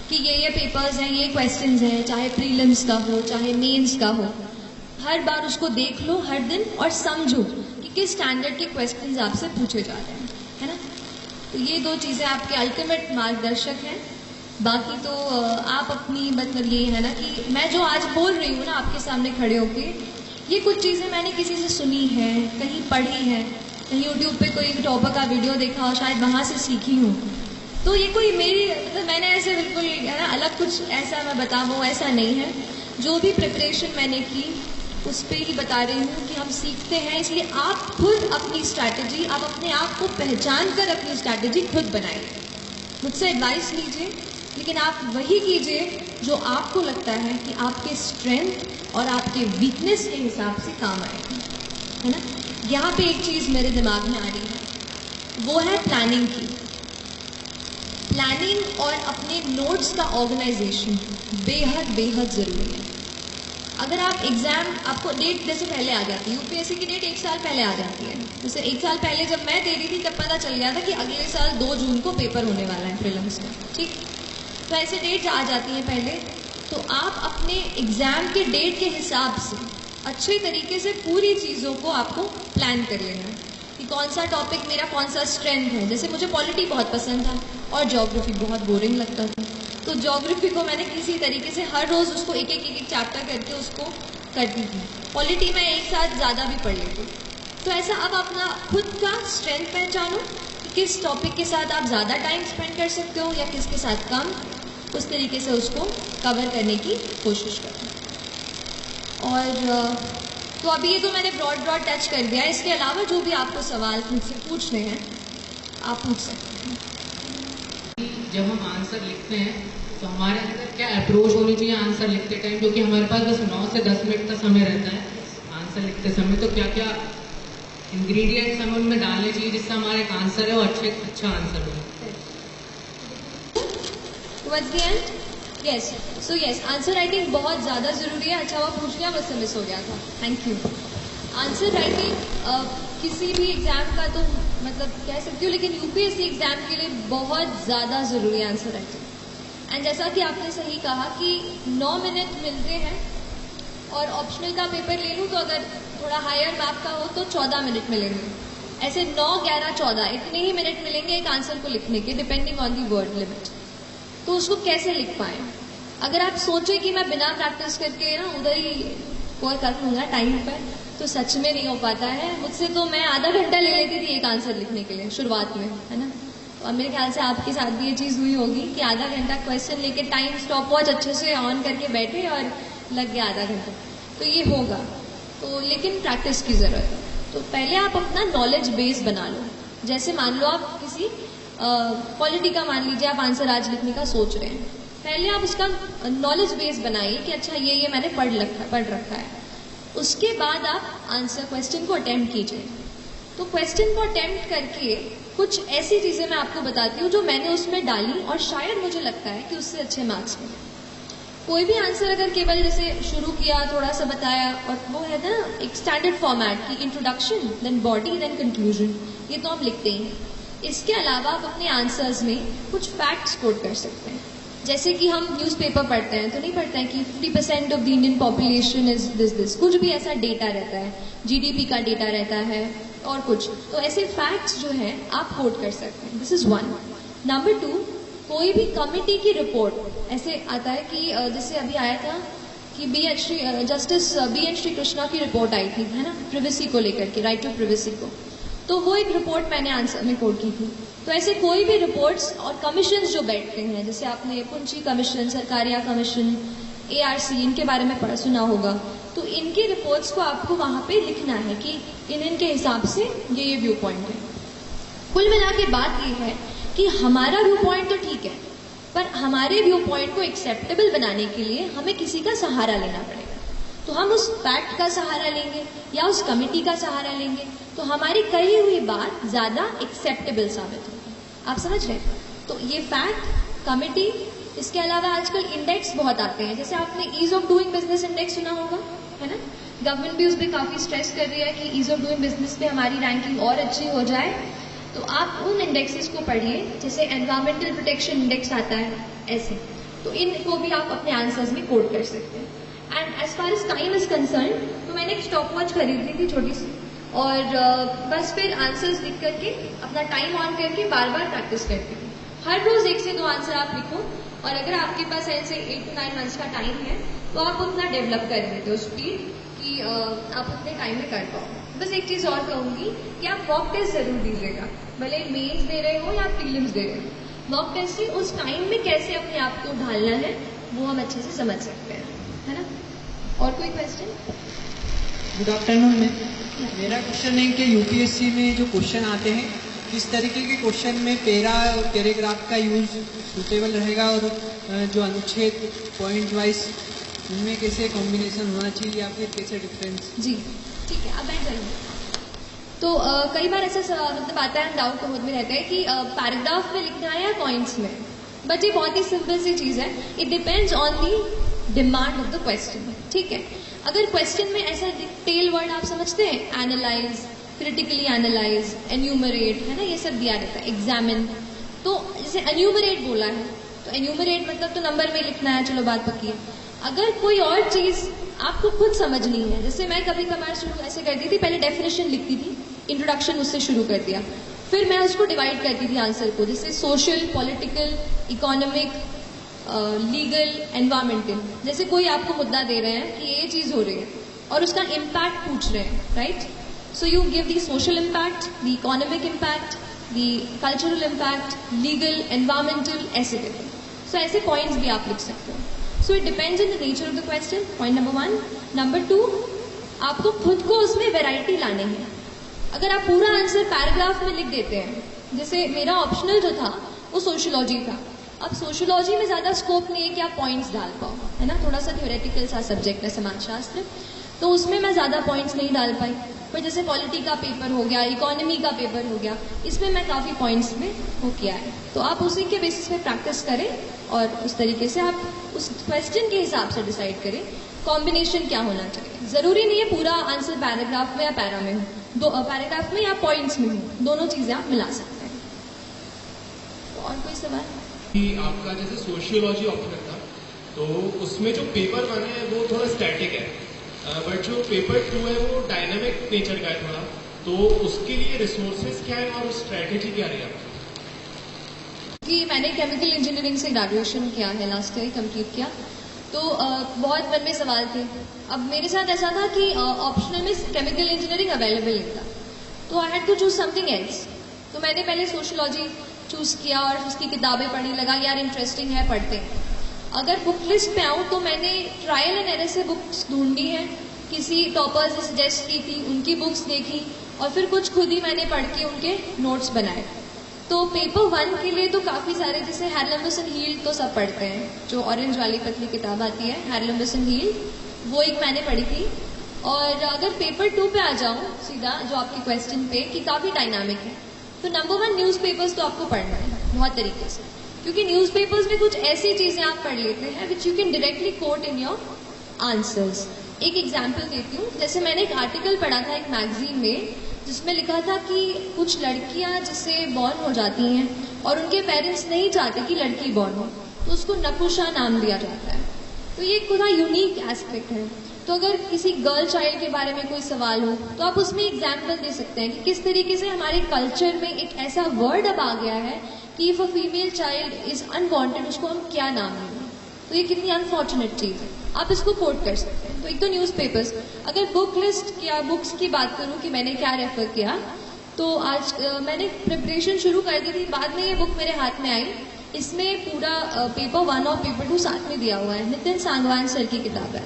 कि ये पेपर्स हैं, ये क्वेश्चंस हैं, चाहे प्रीलिम्स का हो चाहे मेंस का हो, हर बार उसको देख लो हर दिन और समझो कि किस स्टैंडर्ड के क्वेश्चंस आपसे पूछे जा रहे हैं, है ना। तो ये 2 चीज़ें आपके अल्टीमेट मार्गदर्शक हैं। बाकी तो आप अपनी, मतलब ये है ना कि मैं जो आज बोल रही हूँ ना आपके सामने खड़े होके, ये कुछ चीज़ें मैंने किसी से सुनी है, कहीं पढ़ी है, कहीं यूट्यूब पे कोई टॉपर का वीडियो देखा और शायद वहाँ से सीखी हूँ। तो ये कोई मेरी, मतलब मैंने ऐसे बिल्कुल, है ना, अलग कुछ ऐसा मैं बताऊँ ऐसा नहीं है। जो भी प्रिपरेशन मैंने की उस पर ही बता रही हूँ कि हम सीखते हैं, इसलिए आप खुद अपनी स्ट्रैटेजी, आप अपने आप को पहचान कर अपनी स्ट्रैटेजी खुद बनाइए। मुझसे एडवाइस लीजिए, लेकिन आप वही कीजिए जो आपको लगता है कि आपके स्ट्रेंथ और आपके वीकनेस के हिसाब से काम आएगा, है ना। यहाँ पे एक चीज़ मेरे दिमाग में आ रही है, वो है प्लानिंग की। प्लानिंग और अपने नोट्स का ऑर्गेनाइजेशन बेहद ज़रूरी है। अगर आप एग्ज़ाम, आपको डेट जैसे पहले आ जाती है, यूपीएससी की डेट 1 साल पहले आ जाती है। जैसे 1 साल पहले जब मैं दे रही थी तब पता चल गया था कि अगले साल 2 जून को पेपर होने वाला है प्रीलिम्स का, ठीक। तो ऐसे डेट आ जाती हैं पहले, तो आप अपने एग्ज़ाम के डेट के हिसाब से अच्छे तरीके से पूरी चीज़ों को आपको प्लान कर लेना है कि कौन सा टॉपिक मेरा कौन सा स्ट्रेंथ है। जैसे मुझे पॉलिटी बहुत पसंद था और ज्योग्राफी बहुत बोरिंग लगता था, तो ज्योग्राफी को मैंने किसी तरीके से हर रोज़ उसको एक चैप्टर करके उसको करती थी। पॉलिटी में एक साथ ज़्यादा भी पढ़ लेती। तो ऐसा अब अपना खुद का स्ट्रेंथ पहचानो कि किस टॉपिक के साथ आप ज़्यादा टाइम स्पेंड कर सकते हो या किसके साथ कम, उस तरीके से उसको कवर करने की कोशिश करो। और तो अभी ये तो मैंने ब्रॉड टच कर दिया है। इसके अलावा जो भी आपको सवाल मुझसे पूछने हैं आप पूछ सकते हैं। जब हम आंसर लिखते हैं तो हमारे अंदर क्या अप्रोच होनी चाहिए आंसर लिखते टाइम, क्योंकि हमारे पास बस 9 से 10 मिनट का समय रहता है आंसर लिखते समय, तो क्या क्या इंग्रेडिएंट्स हमें उनमें डालने चाहिए जिससे हमारा एक आंसर है वो अच्छा आंसर हो। Towards the end? Yes. So yes, answer writing बहुत ज़्यादा ज़रूरी है। अच्छा हुआ पूछ लिया, मुझसे मिस हो गया था, थैंक यू। आंसर राइटिंग किसी भी एग्ज़ाम का तो मतलब कह सकती हूँ, लेकिन यूपीएससी एग्ज़ाम के लिए बहुत ज़्यादा ज़रूरी है आंसर राइटिंग। एंड जैसा कि आपने सही कहा कि 9 मिनट मिलते हैं, और ऑप्शनल का पेपर ले लूँ तो अगर थोड़ा हायर मार्क का हो तो 14 मिनट मिलेंगे। ऐसे 9, 11, 14 इतने ही मिनट मिलेंगे एक आंसर को लिखने के, depending on the word limit. तो उसको कैसे लिख पाएँ? अगर आप सोचें कि मैं बिना प्रैक्टिस करके ना उधर ही कोई कर लूँगा टाइम पर, तो सच में नहीं हो पाता है। मुझसे तो मैं आधा घंटा ले लेती थी एक आंसर लिखने के लिए शुरुआत में, है ना। और मेरे ख्याल से आपके साथ भी ये चीज़ हुई होगी कि आधा घंटा क्वेश्चन लेके टाइम स्टॉप वॉच अच्छे से ऑन करके बैठे और लग गया आधा घंटा, तो ये होगा। तो लेकिन प्रैक्टिस की ज़रूरत है। तो पहले आप अपना नॉलेज बेस बना लो। जैसे मान लो आप किसी पॉलिटी का, मान लीजिए आप आंसर आज लिखने का सोच रहे हैं, पहले आप उसका नॉलेज बेस बनाइए कि अच्छा ये मैंने पढ़ रखा है। उसके बाद आप आंसर क्वेश्चन को अटेम्प्ट कीजिए। तो क्वेश्चन को अटेम्प्ट करके कुछ ऐसी चीज़ें मैं आपको बताती हूँ जो मैंने उसमें डाली और शायद मुझे लगता है कि उससे अच्छे मार्क्स मिले। कोई भी आंसर अगर केवल जैसे शुरू किया, थोड़ा सा बताया, और वो है ना एक स्टैंडर्ड फॉर्मेट की introduction, then body, then conclusion, ये तो हम लिखते ही हैं। इसके अलावा आप अपने आंसर्स में कुछ फैक्ट्स कोट कर सकते हैं। जैसे कि हम न्यूज़पेपर पढ़ते हैं तो नहीं पढ़ते हैं कि 50% of the Indian population is this, कुछ भी ऐसा डेटा रहता है, जीडीपी का डेटा रहता है, और कुछ, तो ऐसे फैक्ट्स जो हैं आप कोट कर सकते हैं। This is one. नंबर 2, कोई भी कमिटी की रिपोर्ट ऐसे आता है कि जैसे अभी आया था कि justice B N Shri Krishna की रिपोर्ट आई थी, है ना, प्रिवेसी को लेकर के, राइट टू प्रिवेसी को, तो वो एक रिपोर्ट मैंने आंसर में कोट की थी। तो ऐसे कोई भी रिपोर्ट्स और कमीशन जो बैठते हैं, जैसे आपने पुंची कमीशन, सरकारिया कमीशन, ARC, इनके बारे में सुना होगा, तो इनकी रिपोर्ट्स को आपको वहां पे लिखना है कि इनके हिसाब से ये व्यू पॉइंट है। कुल मिला के बात ये है कि हमारा व्यू पॉइंट तो ठीक है, पर हमारे व्यू पॉइंट को एक्सेप्टेबल बनाने के लिए हमें किसी का सहारा लेना पड़ेगा। तो हम उस फैक्ट का सहारा लेंगे या उस कमिटी का सहारा लेंगे, तो हमारी कही हुई बात ज्यादा एक्सेप्टेबल साबित होगी। आप समझ रहे हैं? तो ये फैक्ट, कमिटी, इसके अलावा आजकल इंडेक्स बहुत आते हैं, जैसे आपने ease of doing business index सुना होगा, है ना। गवर्नमेंट भी उस पर काफी स्ट्रेस कर रही है कि ईज ऑफ डूइंग बिजनेस पे हमारी रैंकिंग और अच्छी हो जाए। तो आप उन इंडेक्सेस को पढ़िए, जैसे एनवायरमेंटल प्रोटेक्शन इंडेक्स आता है, ऐसे, तो इनको भी आप अपने आंसर्स में कोट कर सकते हैं। And as far as time is concern, तो मैंने एक स्टॉप वॉच खरीदी थी छोटी सी, और बस फिर आंसर्स लिख करके अपना टाइम ऑन करके बार बार प्रैक्टिस करती थी। हर रोज 1 से 2 आंसर आप लिखो, और अगर आपके पास ऐसे 8 to 9 मंथ्स का टाइम है तो आप उतना डेवलप कर लेते हो स्पीड कि आप उतने टाइम में कर पाओ। बस एक चीज और कहूंगी कि आप मॉक टेस्ट जरूर दीजिएगा, भले मेंस दे रहे हो या प्रीलिम्स दे रहे हो। मॉक टेस्ट से उस टाइम में कैसे अपने आप को ढालना है वो हम अच्छे से समझ सकते हैं, है ना। और कोई क्वेश्चन? Good afternoon ma'am. मेरा क्वेश्चन है कि यूपीएससी में जो क्वेश्चन आते हैं, किस तरीके के क्वेश्चन में पैरा और पैराग्राफ का यूज सूटेबल रहेगा, और जो अनुच्छेद पॉइंट वाइज उनमें कैसे कॉम्बिनेशन होना चाहिए या फिर कैसे डिफरेंस? जी ठीक है, अब मैं करूँगी। तो कई बार ऐसा मतलब आता है, डाउट होने में रहता है कि पैराग्राफ में लिखना है या पॉइंट्स में, बट ये बहुत ही सिंपल सी चीज है। It depends on the demand of the question, ठीक है। अगर क्वेश्चन में ऐसा टेल वर्ड आप समझते हैं, एनालाइज, क्रिटिकली एनालाइज, एन्यूमरेट, है ना, ये सब दिया रहता है, एग्जामिन। तो जैसे एन्यूमरेट बोला है, तो एन्यूमरेट मतलब तो नंबर में लिखना है, चलो बात पक्की है। अगर कोई और चीज आपको खुद समझनी है, जैसे मैं कभी कभार शुरू ऐसे करती थी, पहले डेफिनेशन लिखती थी, इंट्रोडक्शन उससे शुरू कर दिया, फिर मैं उसको डिवाइड करती थी आंसर को, जैसे social, political, economic, legal, environmental. जैसे कोई आपको मुद्दा दे रहे हैं कि ये चीज हो रही है और उसका इम्पैक्ट पूछ रहे हैं, right. So you give the social impact, the economic impact, the cultural impact, legal, environmental, ऐसे करके। सो ऐसे पॉइंट्स भी आप लिख सकते हो। So it depends on the nature of the question, point number 1। Number 2, आपको खुद को उसमें वेराइटी लानी है। अगर आप पूरा आंसर पैराग्राफ में लिख देते हैं, जैसे मेरा ऑप्शनल जो था वो सोशियोलॉजी था, अब सोशियोलॉजी में ज्यादा स्कोप नहीं है कि आप पॉइंट्स डाल पाओ, है ना, थोड़ा सा थ्योरेटिकल सा सब्जेक्ट है समाजशास्त्र, तो उसमें मैं ज्यादा पॉइंट्स नहीं डाल पाई। पर जैसे पॉलिटी का पेपर हो गया, इकोनॉमी का पेपर हो गया, इसमें मैं काफी पॉइंट्स में वो किया है। तो आप उसी के बेसिस पे प्रैक्टिस करें और उस तरीके से आप उस क्वेश्चन के हिसाब से डिसाइड करें कॉम्बिनेशन क्या होना चाहिए। जरूरी नहीं है पूरा आंसर पैराग्राफ में या पैरा में हो, पैराग्राफ में या पॉइंट्स में हो, दोनों चीजें आप मिला सकते हैं। तो और कोई सवाल? कि आपका जैसे सोशियोलॉजी ऑप्शन था, तो उसमें जो पेपर 1 है वो थोड़ा स्टैटिक है, बट जो पेपर 2 है वो डायनामिक नेचर का है थोड़ा, तो उसके लिए रिसोर्सेज क्या है और स्ट्रैटेजी क्या रही आपकी? कि मैंने केमिकल इंजीनियरिंग से ग्रेजुएशन किया है, लास्ट ईयर कंप्लीट किया, तो बहुत मन में सवाल थे। अब मेरे साथ ऐसा था कि ऑप्शनल में केमिकल इंजीनियरिंग अवेलेबल नहीं था, तो I had to choose something else. तो मैंने पहले सोशियोलॉजी चूज किया और उसकी किताबें पढ़ने लगा, यार इंटरेस्टिंग है, पढ़ते हैं। अगर बुक लिस्ट पे आऊँ तो मैंने ट्रायल एंड एरर से बुक्स ढूंढी है, किसी टॉपर्स ने सजेस्ट की थी, उनकी बुक्स देखी, और फिर कुछ खुद ही मैंने पढ़ के उनके नोट्स बनाए। तो पेपर 1 के लिए तो काफी सारे, जैसे हैरलम्बस एंड हील तो सब पढ़ते हैं, जो ऑरेंज वाली पतली किताब आती है हैरलम्बस एंड हील, वो एक मैंने पढ़ी थी। और अगर पेपर 2 पे आ जाऊं सीधा, जो आपके क्वेश्चन पे, कि काफी डायनामिक है, तो नंबर 1 न्यूज़पेपर्स तो आपको पढ़ना है बहुत तरीके से, क्योंकि न्यूज़पेपर्स में कुछ ऐसी चीजें आप पढ़ लेते हैं which you can directly quote in your answers. एक एग्जाम्पल देती हूँ, जैसे मैंने एक आर्टिकल पढ़ा था एक मैगजीन में, जिसमें लिखा था कि कुछ लड़कियां जिससे बॉर्न हो जाती हैं और उनके पेरेंट्स नहीं चाहते कि लड़की बॉर्न हो, तो उसको नपुंसा नाम दिया जाता है। तो ये थोड़ा यूनिक एस्पेक्ट है। तो अगर किसी गर्ल चाइल्ड के बारे में कोई सवाल हो तो आप उसमें एग्जाम्पल दे सकते हैं कि किस तरीके से हमारे कल्चर में एक ऐसा वर्ड अब आ गया है कि if a female child is unwanted उसको हम क्या नाम देंगे। तो ये कितनी अनफॉर्चुनेट चीज है, आप इसको कोट कर सकते हैं। तो एक तो न्यूज़पेपर्स, अगर बुक लिस्ट या बुक्स की बात करूं कि मैंने क्या रेफर किया, तो आज मैंने प्रिपरेशन शुरू कर दी थी, बाद में ये बुक मेरे हाथ में आई। इसमें पूरा पेपर 1 और पेपर 2 साथ में दिया हुआ है, नितिन सांगवान सर की किताब है।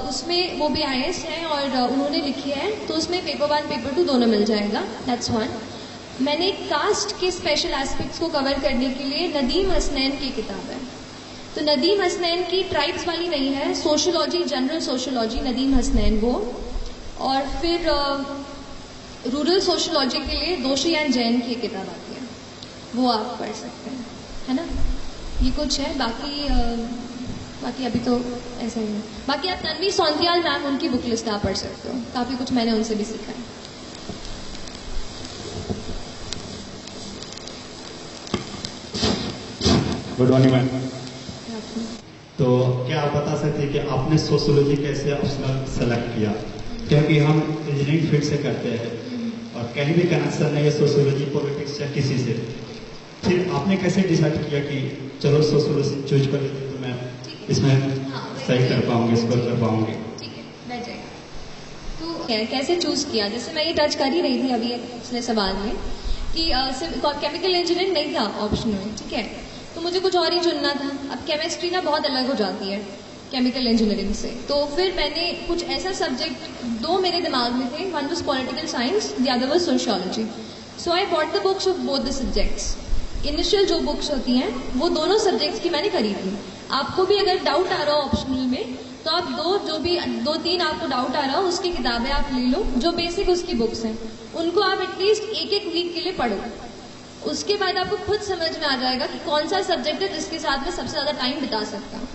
उसमें वो भी IAS हैं और उन्होंने लिखी है, तो उसमें पेपर 1 पेपर 2 दोनों मिल जाएगा। That's one. मैंने कास्ट के स्पेशल एस्पेक्ट्स को कवर करने के लिए नदीम हसनैन की किताब है। तो नदीम हसनैन की ट्राइब्स वाली नहीं है, sociology, general sociology, Nadeem Hasnain वो। और फिर रूरल सोशोलॉजी के लिए दोषी एंड जैन की किताब आती है, वो आप पढ़ सकते हैं, है ना। ये कुछ है, बाकी अभी तो ऐसा ही है। बाकी आप तन्वी सौंदियाल मैम, उनकी बुक लिस्ट आप पढ़ सकते हो, काफ़ी कुछ मैंने उनसे भी सीखा है। Good morning ma'am. तो क्या आप बता सकते हैं कि आपने सोशियोलॉजी कैसे ऑप्शनल सेलेक्ट किया? क्योंकि हम इंजीनियरिंग फील्ड से करते हैं और कहीं भी कनेक्शन नहीं है सोशियोलॉजी पॉलिटिक्स या किसी से। फिर आपने कैसे डिसाइड किया कि चलो सोशियोलॉजी चूज कर लेते तो मैं इसमें सही कर पाऊंगी, स्कोर कर पाऊंगी? ठीक है, बैठ जाएगा। तो कैसे चूज किया, जैसे मैं ये टच कर ही रही थी अभी पिछले सवाल में कि केमिकल इंजीनियरिंग नहीं था ऑप्शन में, ठीक है, तो मुझे कुछ और ही चुनना था। अब केमिस्ट्री ना बहुत अलग हो जाती है केमिकल इंजीनियरिंग से, तो फिर मैंने कुछ ऐसा सब्जेक्ट 2 मेरे दिमाग में थे, one was political science, the other was sociology. So I bought the books of both the subjects. Initial जो बुक्स होती हैं वो दोनों सब्जेक्ट्स की मैंने खरीदी। आपको भी अगर डाउट आ रहा हो ऑप्शनल में, तो आप 2-3 आपको डाउट आ रहा हो उसकी किताबें आप ले लो, जो बेसिक उसकी बुक्स हैं उनको आप एटलीस्ट एक वीक के लिए पढ़ो। उसके बाद आपको खुद समझ में आ जाएगा कि कौन सा सब्जेक्ट है जिसके साथ में सबसे ज़्यादा टाइम बिता सकता हूँ।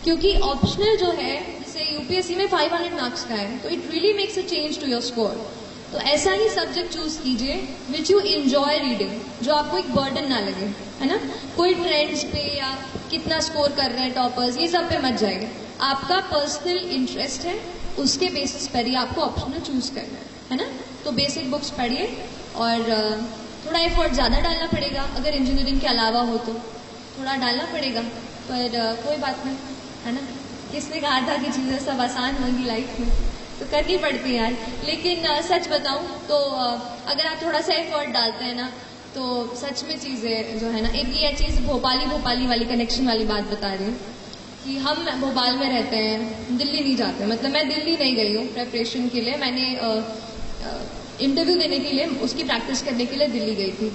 क्योंकि ऑप्शनल जो है, जैसे यूपीएससी में 500 मार्क्स का है, तो it really makes a change to your score. तो ऐसा ही सब्जेक्ट चूज कीजिए विच यू इंजॉय रीडिंग, जो आपको एक बर्डन ना लगे, है ना। कोई ट्रेंड्स पे या कितना स्कोर कर रहे हैं टॉपर्स, ये सब पे मत जाएगा। आपका पर्सनल इंटरेस्ट है, उसके बेसिस पर ही आपको ऑप्शनल चूज करना है ना। तो बेसिक बुक्स पढ़िए और थोड़ा एफर्ट ज़्यादा डालना पड़ेगा, अगर इंजीनियरिंग के अलावा हो तो थोड़ा डालना पड़ेगा, पर कोई बात नहीं, है ना। किसने कहा था कि चीज़ें सब आसान होंगी लाइफ में, तो करनी पड़ती है यार। लेकिन सच बताऊं तो अगर आप थोड़ा सा एफर्ट डालते हैं ना, तो सच में चीज़ें जो है ना, एक ये चीज़ भोपाली वाली कनेक्शन वाली बात बता रही हूँ कि हम भोपाल में रहते हैं, दिल्ली नहीं जाते। मतलब मैं दिल्ली नहीं गई हूँ प्रेपरेशन के लिए, मैंने इंटरव्यू देने के लिए, उसकी प्रैक्टिस करने के लिए दिल्ली गई थी।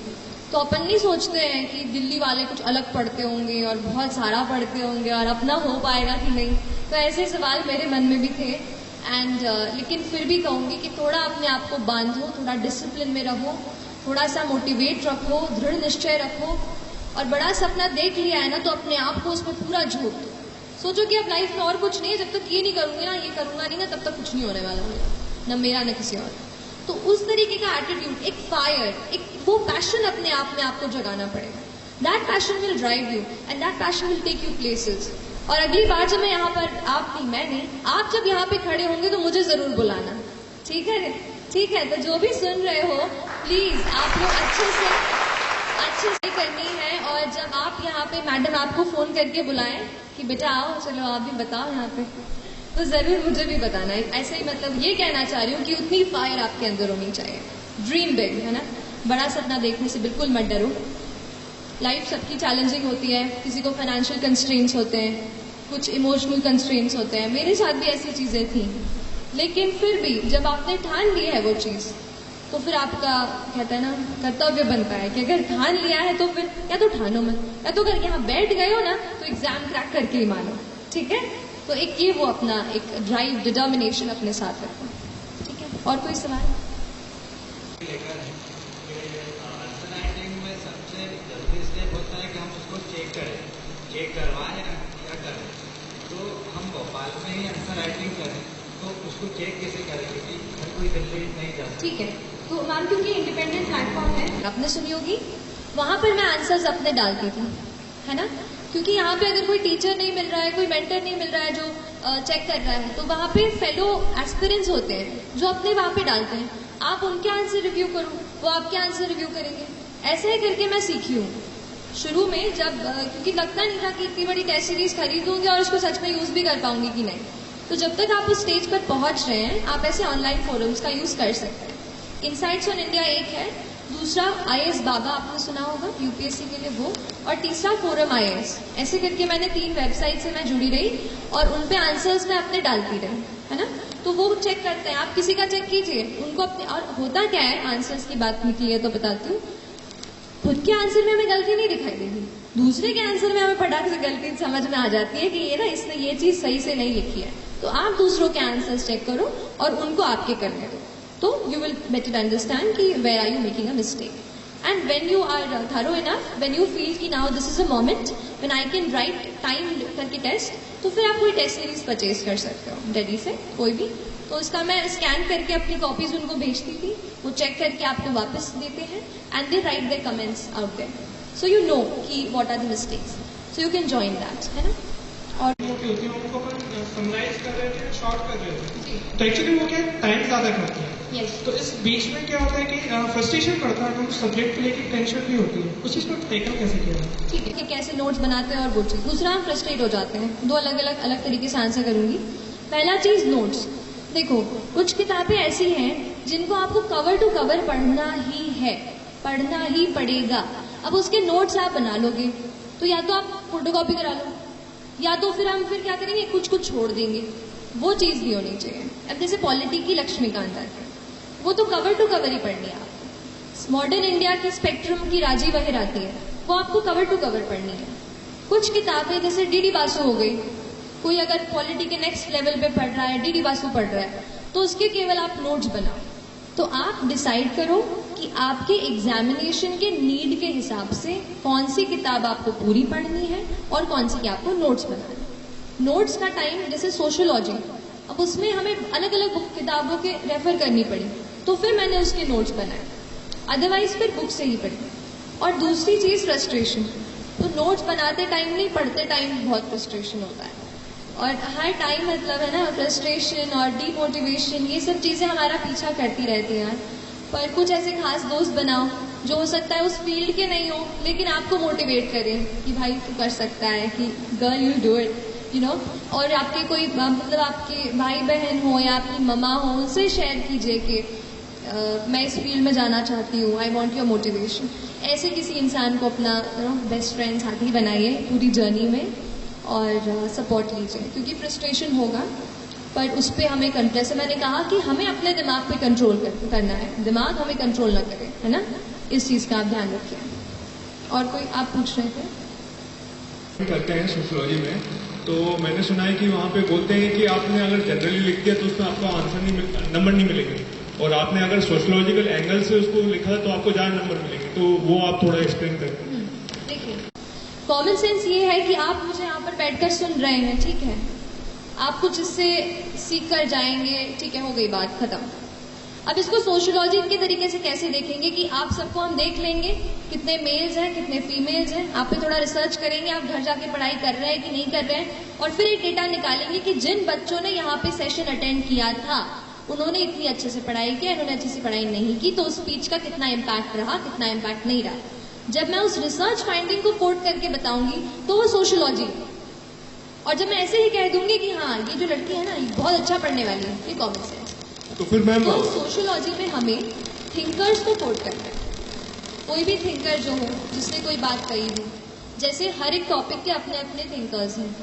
तो अपन नहीं सोचते हैं कि दिल्ली वाले कुछ अलग पढ़ते होंगे और बहुत सारा पढ़ते होंगे और अपना हो पाएगा कि नहीं। तो ऐसे सवाल मेरे मन में भी थे एंड लेकिन फिर भी कहूँगी कि थोड़ा अपने आप को बांधो, थोड़ा डिसिप्लिन में रहो, थोड़ा सा मोटिवेट रखो, दृढ़ निश्चय रखो। और बड़ा सपना देख लिया है ना, तो अपने आप को उसमें पूरा झोंक दो। सोचो कि अब लाइफ में और कुछ नहीं है, जब तक ये नहीं करूँगी ना, ये करूँगा नहीं ना, तब तक कुछ नहीं होने वाला मुझे, न मेरा न किसी और। तो उस तरीके का एटीट्यूड, एक फायर, एक वो पैशन अपने आप में आपको जगाना पड़ेगा। That passion will drive you and that passion will take you places. और अगली बार जब मैं यहाँ पर, आप नहीं, मैं नहीं, आप जब यहाँ पे खड़े होंगे तो मुझे जरूर बुलाना, ठीक है? ठीक है, तो जो भी सुन रहे हो प्लीज आप लोग अच्छे से करनी है। और जब आप यहाँ पे मैडम आपको फोन करके बुलाएं कि बेटा आओ, चलो आप भी बताओ यहाँ पे, तो जरूर मुझे भी बताना है। ऐसे ही मतलब ये कहना चाह रही हूँ कि उतनी फायर आपके अंदर होनी चाहिए। ड्रीम बिग, है ना, बड़ा सपना देखने से बिल्कुल मत डरो। लाइफ सबकी चैलेंजिंग होती है, किसी को फाइनेंशियल कंस्ट्रेंट्स होते हैं, कुछ इमोशनल कंस्ट्रेंट्स होते हैं, मेरे साथ भी ऐसी चीज़ें थी। लेकिन फिर भी जब आपने ठान ली है वो चीज़, तो फिर आपका कहते हैं ना कर्तव्य बनता है कि अगर ठान लिया है तो फिर या तो ठानो मत, या तो अगर यहाँ बैठ गए हो ना तो एग्जाम क्रैक करके ही मानो, ठीक है। तो एक ये वो अपना एक ड्राइव, डिटर्मिनेशन अपने साथ रखो, ठीक है। और कोई सवाल? में सबसे जरूरी स्टेप होता है कि हम उसको चेक करवाएं या करें। तो हम भोपाल में ही आंसर राइटिंग करें तो उसको चेक कैसे करें, क्योंकि हर कोई दिल्ली नहीं जा सकता। ठीक है, तो मैम क्योंकि इंडिपेंडेंट प्लेटफॉर्म है, आपने सुनी होगी, वहाँ पर मैं आंसर्स अपने डालती थी, है ना। क्योंकि यहाँ पे अगर कोई टीचर नहीं मिल रहा है, कोई मेंटर नहीं मिल रहा है जो चेक कर रहा है, तो वहाँ पे फेलो एस्पिरेंट्स होते हैं जो अपने वहाँ पे डालते हैं। आप उनके आंसर रिव्यू करो, वो आपके आंसर रिव्यू करेंगे। ऐसा ही करके मैं सीखी हूँ शुरू में, जब क्योंकि लगता नहीं था कि इतनी बड़ी टेस्ट सीरीज खरीदूंगी और उसको सच में यूज भी कर पाऊंगी कि नहीं। तो जब तक आप उस स्टेज पर पहुंच रहे हैं, आप ऐसे ऑनलाइन फोरम्स का यूज कर सकते हैं। इनसाइट्स ऑन इंडिया एक है, दूसरा IAS बाबा आपने सुना होगा यूपीएससी के लिए वो, और तीसरा फोरम IAS। ऐसे करके मैंने 3 वेबसाइट से मैं जुड़ी रही और उन पे आंसर्स मैं अपने डालती रही, है ना। तो वो चेक करते हैं, आप किसी का चेक कीजिए, उनको अपने। और होता क्या है, आंसर्स की बात निकली है तो बताती हूँ, खुद के आंसर में हमें गलती नहीं दिखाई देगी, दूसरे के आंसर में हमें फटाक से गलती समझ में आ जाती है कि ये ना इसने ये चीज सही से नहीं लिखी है। तो आप दूसरों के आंसर्स चेक करो और उनको आपके करने दो, तो यू विल बेटर अंडरस्टैंड कि where are you making a mistake. And when you are thorough enough, when you feel कि now this is a moment when I can write time करके टेस्ट, तो फिर आप कोई टेस्ट सीरीज परचेज कर सकते हो डेली से कोई भी। तो उसका मैं स्कैन करके अपनी कॉपीज उनको भेजती थी, वो चेक करके आपको वापस देते हैं and they write their comments out there, so you know कि what are the mistakes, so you can join that, है ना। और मोटी होती है उनको अपन समराइज कर रहे थे, शॉर्ट कर रहे थे, तो एक्चुअली वो क्या टाइम ज्यादा करते हैं। यस। तो इस बीच में क्या होता है कि फ्रस्ट्रेशन पड़ता है, तो सब्जेक्ट को लेकर टेंशन भी होती है, उस चीज को टैकल कैसे किया? ठीक है कि कैसे नोट्स बनाते हैं और वो चीज। दूसरा, हम फ्रस्ट्रेट हो जाते हैं। 2 अलग तरीके से आंसर करूंगी। पहला चीज, नोट्स। देखो, कुछ किताबें ऐसी हैं जिनको आपको कवर टू कवर पढ़ना ही है, पढ़ना ही पड़ेगा। अब उसके नोट्स आप बना लोगे तो या तो आप फोटोकॉपी करा लो, या तो फिर हम क्या करेंगे, कुछ छोड़ देंगे। वो चीज भी होनी चाहिए। अब जैसे पॉलिटी की लक्ष्मीकांत आती है, वो तो कवर टू कवर ही पढ़नी है आपको। मॉडर्न इंडिया की स्पेक्ट्रम की राजी बहेर आती है, वो आपको कवर टू कवर पढ़नी है। कुछ किताबें जैसे डीडी बासु हो गई, कोई अगर पॉलिटी के नेक्स्ट लेवल पे पढ़ रहा है, डीडी बासु पढ़ रहा है, तो उसके केवल आप नोट्स बनाओ। तो आप डिसाइड करो कि आपके एग्जामिनेशन के नीड के हिसाब से कौन सी किताब आपको पूरी पढ़नी है और कौन सी की आपको नोट्स बनानी है। नोट्स का टाइम, जैसे सोशियोलॉजी, अब उसमें हमें अलग अलग बुक किताबों के रेफर करनी पड़ी, तो फिर मैंने उसके नोट्स बनाए, अदरवाइज फिर बुक से ही पढ़ी। और दूसरी चीज, फ्रस्ट्रेशन। तो नोट्स बनाते टाइम नहीं, पढ़ते टाइम बहुत फ्रस्ट्रेशन होता है। और हर टाइम मतलब है ना, फ्रस्ट्रेशन और डीमोटिवेशन, ये सब चीजें हमारा पीछा करती रहती हैं। पर कुछ ऐसे खास दोस्त बनाओ जो हो सकता है उस फील्ड के नहीं हो, लेकिन आपको मोटिवेट करें कि भाई तू कर सकता है, कि girl you do it, you know. और आपके कोई मतलब आपके भाई बहन हो या आपकी ममा हो, उनसे शेयर कीजिए कि मैं इस फील्ड में जाना चाहती हूँ, आई वॉन्ट योर मोटिवेशन। ऐसे किसी इंसान को अपना बेस्ट फ्रेंड साथी बनाइए पूरी जर्नी में और सपोर्ट लीजिए, क्योंकि फ्रस्ट्रेशन होगा पर उस पर हमें कंट्रोल, जैसे मैंने कहा कि हमें अपने दिमाग पे कंट्रोल करना है, दिमाग हमें कंट्रोल ना करे, है ना। इस चीज़ का आप ध्यान रखिए। और कोई आप पूछ रहे थे? करते हैं सोशियोलॉजी में, तो मैंने सुना है कि वहाँ पे बोलते हैं कि आपने अगर जनरली लिख दिया तो उसमें आपको आंसर नंबर नहीं मिलेंगे, और आपने अगर सोशियोलॉजिकल एंगल से उसको लिखा तो आपको ज़्यादा नंबर मिलेंगे। तो वो आप थोड़ा एक्सप्लेन करें। देखिए, कॉमन सेंस ये है कि आप मुझे यहाँ पर बैठकर सुन रहे हैं, ठीक है, आप कुछ इससे सीख कर जाएंगे, ठीक है, हो गई बात खत्म। अब इसको सोशियोलॉजी के तरीके से कैसे देखेंगे कि आप सबको हम देख लेंगे, कितने मेल्स हैं कितने फीमेल्स हैं, आप पे थोड़ा रिसर्च करेंगे, आप घर जाके पढ़ाई कर रहे हैं कि नहीं कर रहे हैं, और फिर एक डेटा निकालेंगे कि जिन बच्चों ने यहाँ पे सेशन अटेंड किया था उन्होंने इतनी अच्छे से पढ़ाई किया, इन्होंने अच्छे से पढ़ाई नहीं की, तो उस स्पीच का कितना इम्पैक्ट रहा, कितना इम्पैक्ट नहीं रहा। जब मैं उस रिसर्च फाइंडिंग को कोट करके बताऊंगी तो वो सोशियोलॉजी, और जब मैं ऐसे ही कह दूंगी कि हाँ ये जो लड़की है ना ये बहुत अच्छा पढ़ने वाली है, ये कॉमन सेंस। तो फिर मैम, तो सोशियोलॉजी में हमें थिंकर्स को कोट करना है, कोई भी थिंकर जो हो जिसने कोई बात कही हो, जैसे हर एक टॉपिक के अपने अपने थिंकर्स हैं।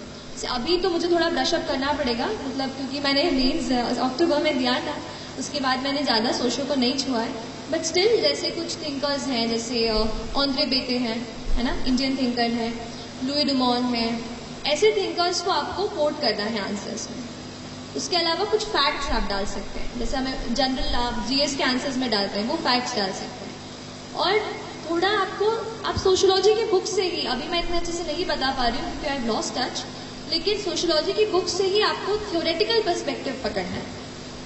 अभी तो मुझे थोड़ा ब्रशअप करना पड़ेगा, मतलब क्योंकि मैंने मेंस अक्टूबर में दिया था, उसके बाद मैंने ज़्यादा सोशो को नहीं छुआ है, बट स्टिल जैसे कुछ थिंकर्स हैं, जैसे ऑन्द्रे बेटे हैं, है ना, इंडियन थिंकर है, लुई डुमॉन है, ऐसे थिंकर्स को आपको कोट करना है आंसर्स में। उसके अलावा कुछ फैक्ट्स आप डाल सकते हैं, जैसे हमें जनरल आप जीएस के आंसर्स में डालते हैं, वो फैक्ट्स डाल सकते हैं। और थोड़ा आपको, आप सोशियोलॉजी की बुक से ही, अभी मैं इतने अच्छे से नहीं बता पा रही हूँ क्योंकि आई हैव लॉस्ट टच, लेकिन सोशियोलॉजी की बुक से ही आपको थ्योरेटिकल पर्सपेक्टिव पकड़ना है।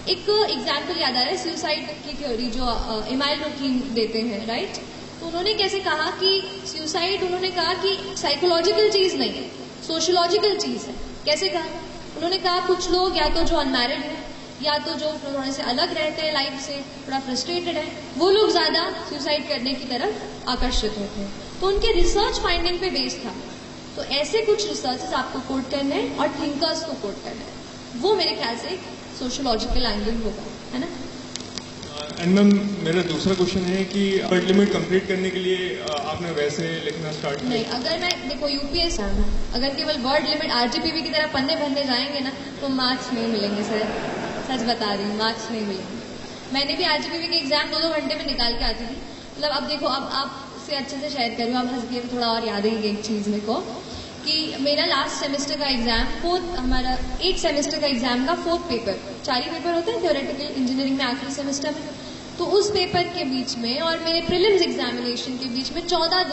एक एग्जाम्पल याद आ रहा है, सुसाइड की थ्योरी जो इमाइल रुकीन देते हैं, राइट। तो उन्होंने कैसे कहा कि सुसाइड, उन्होंने कहा कि साइकोलॉजिकल चीज नहीं है, सोशियोलॉजिकल चीज है। कैसे कहा? उन्होंने कहा कुछ लोग या तो जो अनमैरिड है या तो जो थोड़े से अलग रहते हैं लाइफ से, थोड़ा फ्रस्ट्रेटेड है, वो लोग ज्यादा सुसाइड करने की तरफ आकर्षित होते हैं। तो उनके रिसर्च फाइंडिंग पे बेस्ड था। तो ऐसे कुछ रिसर्चेस आपको कोट करने हैं और थिंकर्स को कोट करना है, वो मेरे ख्याल से सोशियोलॉजिकल एंगल होगा, है ना। एंड मैम मेरा दूसरा क्वेश्चन है कि वर्ड लिमिट कंप्लीट करने के लिए आपने वैसे लिखना स्टार्ट किया? नहीं, अगर मैं देखो यूपीएस अगर केवल वर्ड लिमिट आरजीपीवी की तरह पन्ने भरने जाएंगे ना तो मार्क्स नहीं मिलेंगे सर, सच बता रही हूँ, मार्क्स नहीं मिलेंगे। मैंने भी आरजीपीवी के एग्जाम 2-2 घंटे में निकाल के आती थी। मतलब अब देखो, अब आपसे अच्छे से शेयर कर रही हूँ, आप हंस के थोड़ा और याद है एक चीज मेरे को कि मेरा लास्ट सेमेस्टर का एग्जाम हमारा 8 सेमेस्टर का एग्जाम का 4th पेपर, 4 ही पेपर होते हैं थ्योरेटिकल इंजीनियरिंग में आखिरी सेमेस्टर में, तो उस पेपर के बीच में और मेरे प्रीलिम्स एग्जामिनेशन के बीच में 14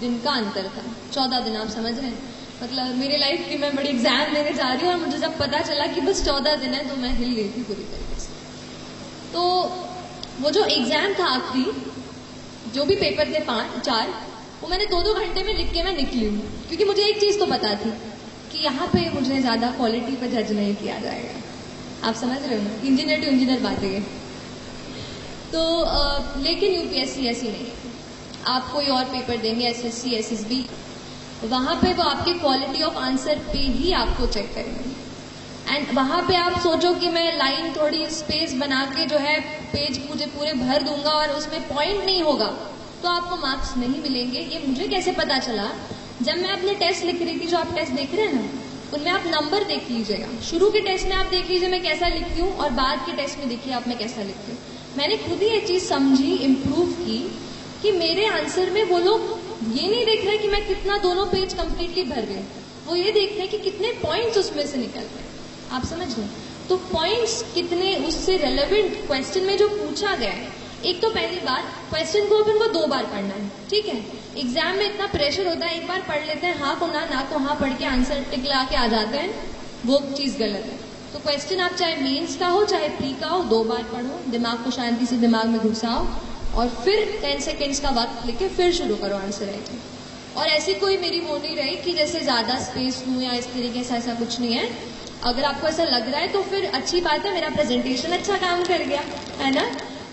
दिन का अंतर था। 14 दिन, आप समझ रहे हैं? मतलब मेरे लाइफ की मैं बड़ी एग्जाम देने जा रही हूँ और मुझे जब पता चला कि बस 14 दिन है तो मैं हिल गई थी पूरी तरीके से। तो वो जो एग्जाम था आखिरी, जो भी पेपर थे 4, वो मैंने 2-2 घंटे में लिख के मैं निकली हूँ, क्योंकि मुझे एक चीज तो पता थी कि यहाँ पे मुझे ज्यादा क्वालिटी पर जज नहीं किया जाएगा। आप समझ रहे हो ना, इंजीनियर टू इंजीनियर बातें है। तो लेकिन यूपीएससी ऐसी नहीं है। आप कोई और पेपर देंगे, एसएससी, एसएसबी, वहां पे वो आपके क्वालिटी ऑफ आंसर पे ही आपको चेक करेंगे। एंड वहां पे आप सोचो कि मैं लाइन थोड़ी स्पेस बना के जो है पेज मुझे पूरे भर दूंगा और उसमें पॉइंट नहीं होगा तो आपको मार्क्स नहीं मिलेंगे। ये मुझे कैसे पता चला? जब मैं अपने टेस्ट लिख रही थी, जो आप टेस्ट देख रहे हैं ना, उनमें आप नंबर देख लीजिएगा। शुरू के टेस्ट में आप देख लीजिए मैं कैसा लिखती हूँ और बाद के टेस्ट में देखिए आप मैं कैसा लिखती हूँ। मैंने खुद ही ये चीज समझी, इम्प्रूव की कि मेरे आंसर में वो लोग ये नहीं देख रहे कि मैं कितना दोनों पेज कंप्लीटली भर रही हूँ, वो ये देख रहे हैं कि कितने पॉइंट्स उसमें से निकल रहे हैं। आप समझ रहे? तो पॉइंट्स कितने उससे रेलेवेंट क्वेश्चन में जो पूछा गया है। एक तो पहली बात, क्वेश्चन को अपन को 2 बार पढ़ना है, ठीक है। एग्जाम में इतना प्रेशर होता है, एक बार पढ़ लेते हैं हाँ को ना को हाँ पढ़ के आंसर टिक ला के आ जाते हैं, वो चीज गलत है। तो क्वेश्चन आप चाहे मेंस का हो चाहे प्री का हो, 2 बार पढ़ो, दिमाग को शांति से दिमाग में घुसाओ और फिर 10 सेकेंड्स का वक्त लेके फिर शुरू करो आंसर राइटिंग। और ऐसी कोई मेरी वो नहीं रही कि जैसे ज्यादा स्पेस लूं या इस तरीके से, ऐसा कुछ नहीं है। अगर आपको ऐसा लग रहा है तो फिर अच्छी बात है, मेरा प्रेजेंटेशन अच्छा काम कर गया, है ना।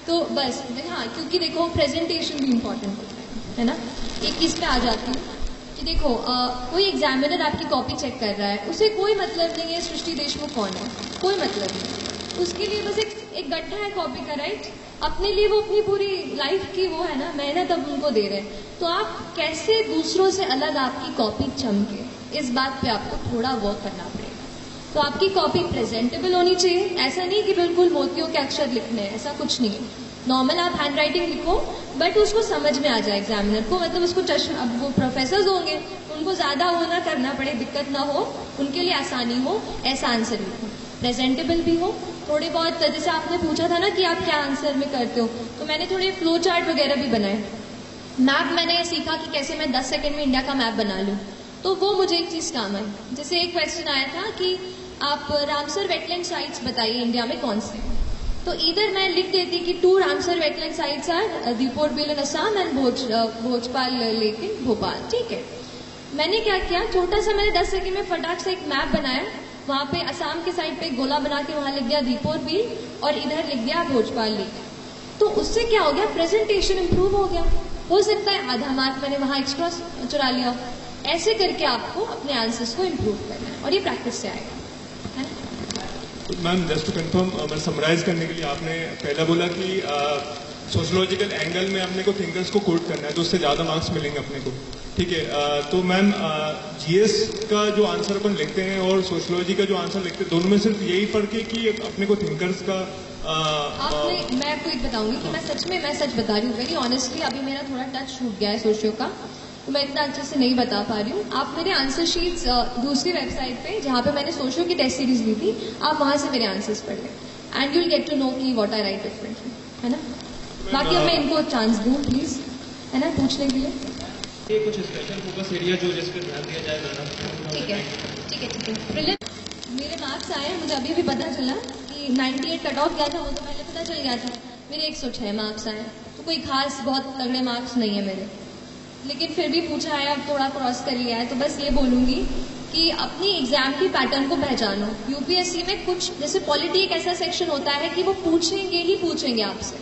तो बस हाँ, क्योंकि देखो प्रेजेंटेशन भी इम्पोर्टेंट होता है ना। एक चीज पे आ जाती हूँ कि देखो कोई एग्जामिनर आपकी कॉपी चेक कर रहा है, उसे कोई मतलब नहीं है सृष्टि देशमुख कौन है, कोई मतलब नहीं। उसके लिए बस एक गड्ढा है कॉपी का, राइट। अपने लिए वो अपनी पूरी लाइफ की वो है ना मेहनत अब उनको दे रहे हैं। तो आप कैसे दूसरों से अलग आपकी कॉपी चमके, इस बात पे आपको थोड़ा वर्क करना पड़ेगा। तो आपकी कॉपी प्रेजेंटेबल होनी चाहिए, ऐसा नहीं कि बिल्कुल मोतियों के अक्षर लिखने हैं, ऐसा कुछ नहीं है। नॉर्मल आप हैंड राइटिंग लिखो बट उसको समझ में आ जाए एग्जामिनर को, मतलब उसको चश्मा, अब वो प्रोफेसर्स होंगे उनको ज्यादा वो ना करना पड़े, दिक्कत ना हो, उनके लिए आसानी हो, ऐसा आंसर लिखो। प्रेजेंटेबल भी हो, थोड़े बहुत, जैसे आपने पूछा था ना कि आप क्या आंसर में करते हो, तो मैंने थोड़े फ्लो चार्ट वगैरह भी बनाए। मैप मैंने सीखा कि कैसे मैं 10 सेकेंड में इंडिया का मैप बना लूँ, तो वो मुझे एक चीज काम आई। जैसे एक क्वेश्चन आया था कि आप रामसर वेटलैंड साइट्स बताइए इंडिया में कौन से, तो इधर मैं लिख देती कि 2 Ramsar wetland sites are Deepor Beel in Assam and Bhojpal lake in Bhopal, ठीक है। मैंने क्या किया, छोटा सा मैंने 10 सेकंड में फटाक से एक मैप बनाया, वहां पे असम के साइड पे एक गोला बना के वहां लिख दिया दीपोर बिल और इधर लिख दिया भोजपाल लेक। तो उससे क्या हो गया, प्रेजेंटेशन इंप्रूव हो गया। हो सकता है आधा मार्क मैंने वहां एक्स्ट्रा चुरा लिया। ऐसे करके आपको अपने आंसर्स को इम्प्रूव करना है और ये प्रैक्टिस से आएगा। मैम जस्ट टू कंफर्म, मैं समराइज करने के लिए, आपने पहला बोला कि सोशोलॉजिकल एंगल में अपने को थिंकर्स को कोट करना है तो उससे ज्यादा मार्क्स मिलेंगे अपने को, ठीक है। तो मैम जीएस का जो आंसर अपन लिखते हैं और सोशोलॉजी का जो आंसर लिखते हैं, दोनों में सिर्फ यही फर्क है कि अपने को थिंकर्स का आपने, मैं आपको एक बताऊंगी कि मैं सच बता रही हूँ वेरी ऑनेस्टली, अभी मेरा थोड़ा टच छूट गया है सोशियो का, तो मैं इतना अच्छे से नहीं बता पा रही हूँ। आप मेरे आंसर शीट्स दूसरी वेबसाइट पे जहाँ पे मैंने सोशियो की टेस्ट सीरीज ली थी, आप वहां से मेरे आंसर्स पढ़ लें and you'll get to know कि व्हाट आई राइट डिफरेंटली, है ना। बाकी अब मैं इनको चांस दूं प्लीज, है ना, पूछने के लिए। ये कुछ स्पेशल फोकस एरिया जो जिस पे ध्यान दिया जाए मैडम। ठीक है। प्रीलिम मेरे मार्क्स आए, मुझे अभी भी पता चला कि 98 कट ऑफ गया था, वो तो पहले पता चल गया था। मेरे 106 मार्क्स आए, तो तो कोई खास बहुत तगड़े मार्क्स नहीं है मेरे, लेकिन फिर भी पूछा है, अब थोड़ा क्रॉस कर लिया है, तो बस ये बोलूँगी कि अपनी एग्जाम की पैटर्न को पहचानो। यूपीएससी में कुछ, जैसे पॉलिटी एक ऐसा सेक्शन होता है कि वो पूछेंगे ही पूछेंगे आपसे,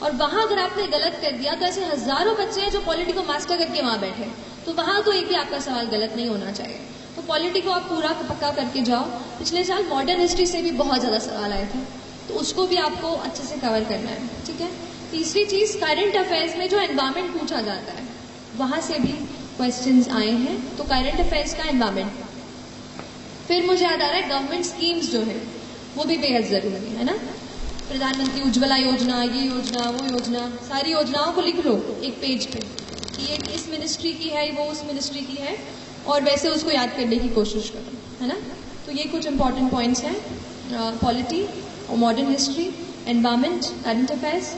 और वहां अगर आपने गलत कर दिया तो ऐसे हजारों बच्चे हैं जो पॉलिटी को मास्टर करके वहां बैठे, तो वहां तो एक भी आपका सवाल गलत नहीं होना चाहिए। तो पॉलिटी को आप पूरा पक्का करके जाओ। पिछले साल मॉडर्न हिस्ट्री से भी बहुत ज्यादा सवाल आए थे, तो उसको भी आपको अच्छे से कवर करना है, ठीक है। तीसरी चीज, करंट अफेयर्स में जो एनवायरमेंट पूछा जाता है वहां से भी क्वेश्चंस आए हैं, तो करंट अफेयर्स का एनवायरमेंट। फिर मुझे याद आ रहा है गवर्नमेंट स्कीम्स जो है वो भी बेहद जरूरी है ना। प्रधानमंत्री उज्ज्वला योजना, ये योजना, वो योजना, सारी योजनाओं को लिख लो एक पेज पे कि ये इस मिनिस्ट्री की है, वो उस मिनिस्ट्री की है, और वैसे उसको याद करने की कोशिश करो, है ना। तो ये कुछ इंपॉर्टेंट पॉइंट्स हैं, पॉलिटी और modern history, environment, current affairs.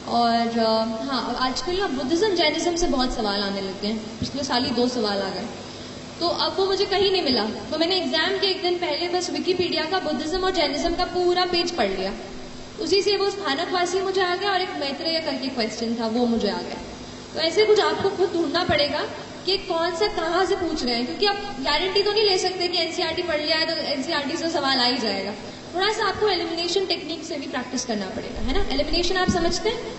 और हाँ, आजकल ना बुद्धिज्म जैनिज्म से बहुत सवाल आने लग गए हैं। पिछले साल ही 2 सवाल आ गए, तो अब वो मुझे कहीं नहीं मिला, तो मैंने एग्जाम के एक दिन पहले बस विकिपीडिया का बुद्धिज्म और जैनिज्म का पूरा पेज पढ़ लिया। उसी से वो स्थानकवासी मुझे आ गया और एक मैत्रेय करके क्वेश्चन था वो मुझे आ गया। तो ऐसे कुछ आपको खुद ढूंढना पड़ेगा कि कौन सा कहाँ से पूछ रहे हैं, क्योंकि आप गारंटी तो नहीं ले सकते कि एनसीईआरटी पढ़ लिया है तो एनसीईआरटी से सवाल आ ही जाएगा। थोड़ा सा आपको एलिमिनेशन टेक्निक से भी प्रैक्टिस करना पड़ेगा, है ना। एलिमिनेशन आप समझते हैं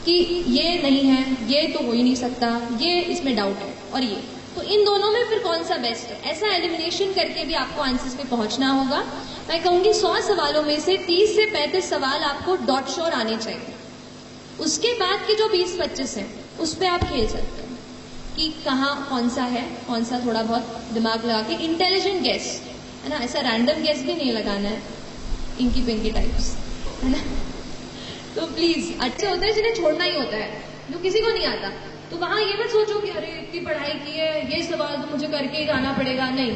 कि ये नहीं है, ये तो हो ही नहीं सकता, ये इसमें डाउट है, और ये, तो इन दोनों में फिर कौन सा बेस्ट है, ऐसा एलिमिनेशन करके भी आपको आंसर्स पे पहुंचना होगा। मैं कहूंगी 100 सवालों में से 30 से 35 सवाल आपको डॉट श्योर आने चाहिए। उसके बाद के जो 20-25 हैं उस पर आप खेल सकते हो कि कहाँ कौन सा है, कौन सा थोड़ा बहुत दिमाग लगा के इंटेलिजेंट गेस, है ना, ऐसा रैंडम गेस भी नहीं लगाना है, इंकी पिंकी टाइप्स, है ना। तो प्लीज, अच्छे होते हैं जिन्हें छोड़ना ही होता है, जो किसी को नहीं आता, तो वहां ये मत सोचो कि अरे इतनी पढ़ाई की है, ये सवाल तो मुझे करके ही जाना पड़ेगा, नहीं।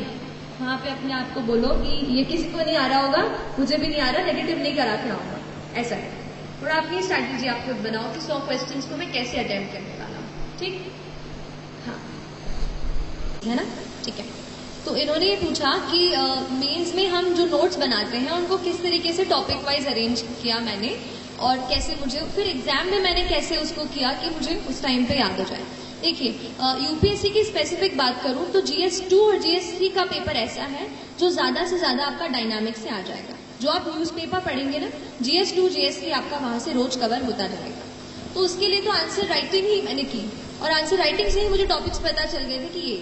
वहां पे अपने आप को बोलो कि ये किसी को नहीं आ रहा होगा, मुझे भी नहीं आ रहा, नेगेटिव नहीं करा के आऊंगा, ऐसा है। और अपनी स्ट्रैटेजी आप खुद बनाओ कि 100 क्वेश्चंस को मैं कैसे अटेम्प्ट करने वाला हूँ, ठीक, हाँ, है ना, ठीक है। तो इन्होंने ये पूछा कि मेंस में हम जो नोट्स बनाते हैं उनको किस तरीके से टॉपिक वाइज अरेंज किया मैंने, और कैसे मुझे फिर एग्जाम में मैंने कैसे उसको किया कि मुझे उस टाइम पे याद हो जाए। देखिए, यूपीएससी की स्पेसिफिक बात करूं तो GS2 और GS3 का पेपर ऐसा है जो ज्यादा से ज्यादा आपका डायनामिक से आ जाएगा। जो आप न्यूज़पेपर पढ़ेंगे ना, GS2 GS3 आपका वहां से रोज कवर होता जाएगा। तो उसके लिए तो आंसर राइटिंग ही मैंने की, और आंसर राइटिंग से ही मुझे टॉपिक्स पता चल गए थे कि ये।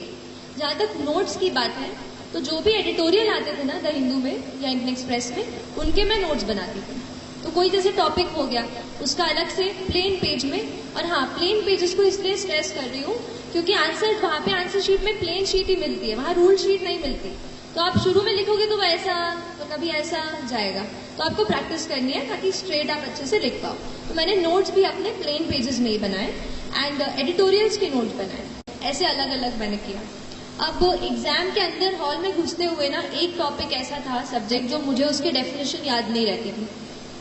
जहां तक नोट्स की बात है, तो जो भी एडिटोरियल आते थे ना द हिंदू में या इंडियन एक्सप्रेस में, उनके मैं नोट्स बनाती थी। तो कोई जैसे टॉपिक हो गया उसका अलग से प्लेन पेज में, और हाँ, प्लेन पेजेस को इसलिए स्ट्रेस कर रही हूँ क्योंकि आंसर वहां पे आंसर शीट में प्लेन शीट ही मिलती है, वहां रूल शीट नहीं मिलती। तो आप शुरू में लिखोगे तो वैसा, तो कभी ऐसा जाएगा, तो आपको प्रैक्टिस करनी है ताकि स्ट्रेट आप अच्छे से लिख पाओ। तो मैंने नोट्स भी अपने प्लेन पेजेस में ही बनाए, एंड एडिटोरियल्स के नोट्स बनाए, ऐसे अलग अलग मैंने किया। अब एग्जाम के अंदर हॉल में घुसते हुए ना, एक टॉपिक ऐसा था सब्जेक्ट जो मुझे उसकी डेफिनेशन याद नहीं रहती थी,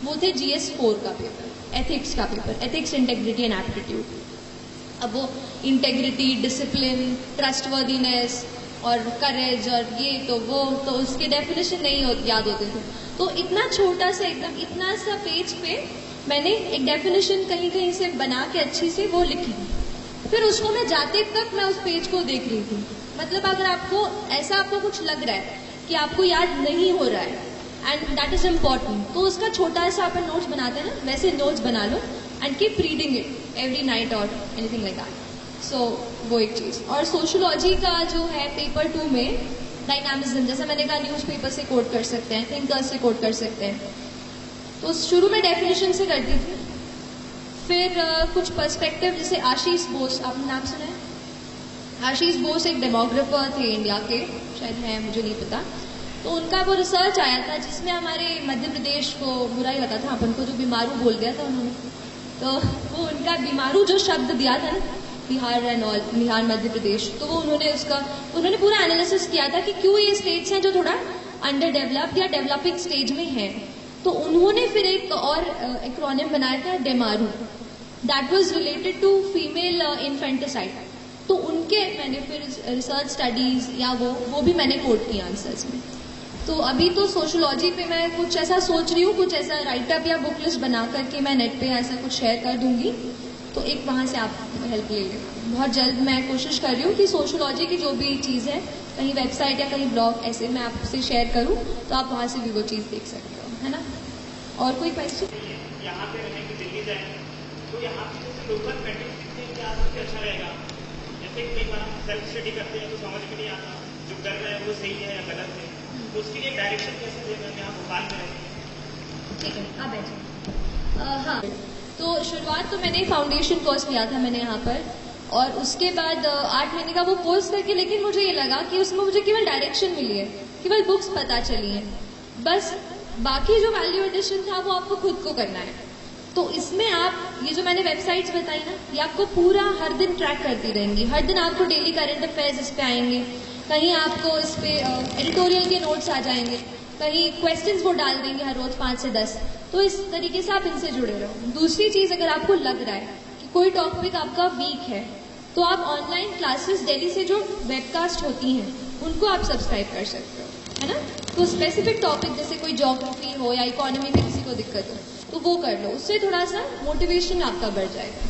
वो थे GS4 का पेपर, एथिक्स का paper, ethics, integrity and aptitude. अब वो इंटेग्रिटी, डिसिप्लिन, ट्रस्टवर्दीनेस और करेज और ये तो वो, तो उसके डेफिनेशन नहीं याद होते थे। तो इतना छोटा सा, एकदम इतना सा पेज पे मैंने एक डेफिनेशन कहीं कहीं से बना के अच्छी से वो लिखी, फिर उसको मैं जाते तक मैं उस पेज को देख रही थी। मतलब अगर आपको ऐसा आपको कुछ लग रहा है कि आपको याद नहीं हो रहा है एंड दैट इज इम्पॉर्टेंट, तो उसका छोटा सा अपन नोट्स बनाते हैं ना, वैसे नोट्स बना लो and keep reading it every night और एनीथिंग लाइक दैट। सो वो एक चीज। और सोशियोलॉजी का जो है पेपर 2 में डायनामिज्म, जैसा मैंने कहा, न्यूज़पेपर से कोट कर सकते हैं, थिंकर्स से कोट कर सकते हैं। तो शुरू में डेफिनेशन से करती थी, फिर कुछ पर्सपेक्टिव, जैसे आशीष बोस, आपने नाम सुना है? आशीष बोस एक डेमोग्राफर थे इंडिया के, शायद है, मुझे नहीं पता। तो उनका वो रिसर्च आया था जिसमें हमारे मध्य प्रदेश को बुरा ही लगा था, अपन को जो बीमारू बोल दिया था उन्होंने। तो वो उनका बीमारू जो शब्द दिया था ना, बिहार एंड ऑल, बिहार मध्य प्रदेश, तो वो उन्होंने पूरा एनालिसिस किया था कि क्यों ये स्टेट्स हैं जो थोड़ा अंडर डेवलप्ड या डेवलपिंग स्टेज में हैं। तो उन्होंने फिर एक और एक्रोनिम बनाया था, डेमारू, that was related to female infanticide. तो उनके मैंने फिर रिसर्च स्टडीज या वो भी मैंने कोट किया आंसर्स में। तो अभी तो सोशियोलॉजी पे मैं कुछ ऐसा सोच रही हूँ, कुछ ऐसा राइटअप या बुक लिस्ट बना करके मैं नेट पे ऐसा कुछ शेयर कर दूंगी तो एक वहाँ से आप हेल्प ले लेना। बहुत जल्द मैं कोशिश कर रही हूँ कि सोशोलॉजी की जो भी चीज़ है कहीं वेबसाइट या कहीं ब्लॉग ऐसे मैं आपसे शेयर करूँ तो आप वहाँ से भी वो चीज़ देख सकते हो, है ना। और कोई क्वेश्चन? यहाँ पे रहेंगे, दिल्ली जाए तो यहाँ पे जैसे लोकल पैटर्न सीखते हैं क्या सबसे अच्छा रहेगा? जैसे कई बार हम सेल्फ स्टडी करते हैं तो समझ में नहीं आता जो कर रहे हैं वो सही है या गलत है, तो उसके लिए डायरेक्शन कैसे देना? यहाँ भोपाल में रहेंगे। ठीक है, आप बैठे। हाँ, तो शुरुआत तो मैंने फाउंडेशन कोर्स किया था मैंने यहाँ पर, और उसके बाद 8 महीने का वो कोर्स करके, लेकिन मुझे ये लगा कि उसमें मुझे केवल डायरेक्शन मिली है, केवल बुक्स पता चली हैं, बस बाकी जो वैल्यू एडिशन था वो आपको खुद को करना है। तो इसमें आप ये जो मैंने वेबसाइट्स बताई ना, ये आपको पूरा हर दिन ट्रैक करती रहेंगी। हर दिन आपको डेली करंट अफेयर्स इस पे आएंगे, कहीं आपको इस पे एडिटोरियल के नोट्स आ जाएंगे, कहीं क्वेश्चंस वो डाल देंगे हर रोज 5 से 10। तो इस तरीके से आप इनसे जुड़े रहो। दूसरी चीज, अगर आपको लग रहा है कि कोई टॉपिक आपका वीक है तो आप ऑनलाइन क्लासेस दिल्ली से जो वेबकास्ट होती हैं उनको आप सब्सक्राइब कर सकते हो, है ना। तो स्पेसिफिक टॉपिक जैसे कोई ज्योग्राफी हो या इकोनॉमी में किसी को दिक्कत हो तो वो कर लो, उससे थोड़ा सा मोटिवेशन आपका बढ़ जाएगा।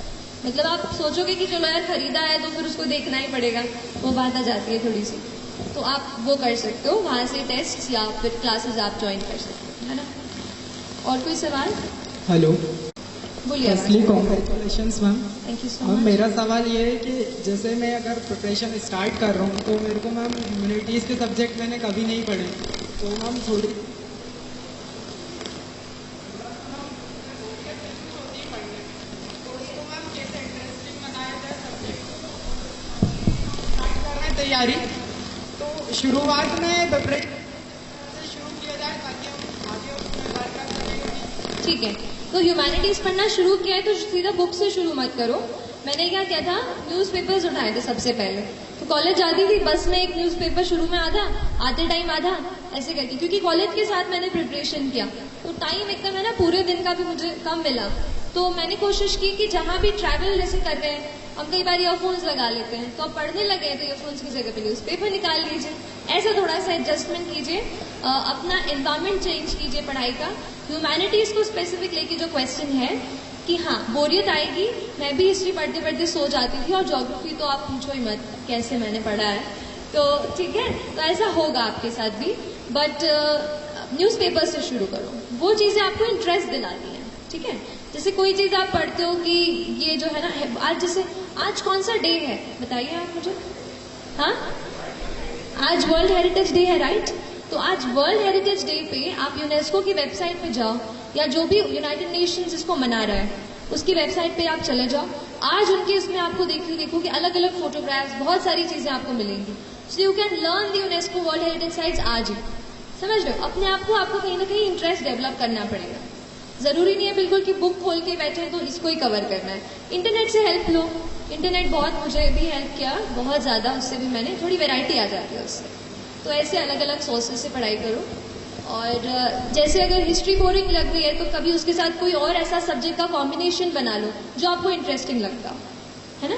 मतलब आप सोचोगे कि चलो यार खरीदा है तो फिर उसको देखना ही पड़ेगा, वो बात आ जाती है थोड़ी सी। तो आप वो कर सकते हो, वहाँ से टेस्ट या फिर क्लासेस आप ज्वाइन कर सकते हो, है ना। और कोई सवाल? हेलो, बोलिए। Firstly congratulations ma'am. Thank you so ma'am, much. मेरा सवाल ये है कि जैसे मैं अगर प्रिपरेशन स्टार्ट कर रहा हूँ तो मेरे को मैम ह्यूमैनिटीज़ के सब्जेक्ट मैंने कभी नहीं पढ़े, तो मैम थोड़ी तैयारी, तो शुरुआत में प्रिपरेशन से शुरू किया जाए ताकि हम आगे उसमें वर्क कर सकें। ठीक है, तो ह्यूमैनिटीज पढ़ना शुरू किया है तो सीधा बुक से शुरू मत करो। मैंने क्या किया था, न्यूज़पेपर्स उठाए थे सबसे पहले। तो कॉलेज जाती थी, बस में एक न्यूज़पेपर शुरू में आधा, आते टाइम आधा, ऐसे करके, क्योंकि कॉलेज के साथ मैंने प्रिपरेशन किया तो टाइम एकदम है ना पूरे दिन का भी मुझे कम मिला। तो मैंने कोशिश की कि जहाँ भी ट्रैवल जैसे कर रहे हैं, हम कई बार ईयरफोन्स लगा लेते हैं, तो आप पढ़ने लगे तो ईयरफोन्स की जगह पे न्यूज़पेपर निकाल लीजिए, ऐसा थोड़ा सा एडजस्टमेंट कीजिए, अपना एनवायरमेंट चेंज कीजिए पढ़ाई का। ह्यूमैनिटीज को स्पेसिफिक लेके जो क्वेश्चन है कि हाँ बोरियत आएगी, मैं भी हिस्ट्री पढ़ते पढ़ते सो जाती थी, और ज्योग्राफी तो आप पूछो ही मत कैसे मैंने पढ़ा है, तो ठीक है, तो ऐसा होगा आपके साथ भी। बट न्यूज़पेपर से शुरू करो, वो चीज़ें आपको इंटरेस्ट दिलाती हैं, ठीक है। जैसे कोई चीज़ आप पढ़ते हो कि ये जो है ना, आज जैसे आज कौन सा डे है बताइए आप मुझे। हाँ, आज वर्ल्ड हेरिटेज डे है, राइट। तो आज वर्ल्ड हेरिटेज डे पे आप यूनेस्को की वेबसाइट पे जाओ, या जो भी यूनाइटेड नेशंस इसको मना रहा है उसकी वेबसाइट पे आप चले जाओ। आज उनके उसमें आपको देखो कि अलग अलग फोटोग्राफ्स, बहुत सारी चीजें आपको मिलेंगी। सो you can learn the UNESCO world heritage sites आज ही, समझ लो। अपने आप को आपको कहीं ना कहीं इंटरेस्ट डेवलप करना पड़ेगा। जरूरी नहीं है बिल्कुल कि बुक खोल के बैठे तो इसको ही कवर करना है। इंटरनेट से हेल्प लो, इंटरनेट बहुत मुझे भी हेल्प किया, बहुत ज़्यादा, उससे भी मैंने थोड़ी वैरायटी आ जाती है उससे। तो ऐसे अलग अलग सोर्सेज से पढ़ाई करो। और जैसे अगर हिस्ट्री बोरिंग लग रही है तो कभी उसके साथ कोई और ऐसा सब्जेक्ट का कॉम्बिनेशन बना लो जो आपको इंटरेस्टिंग लगता है ना।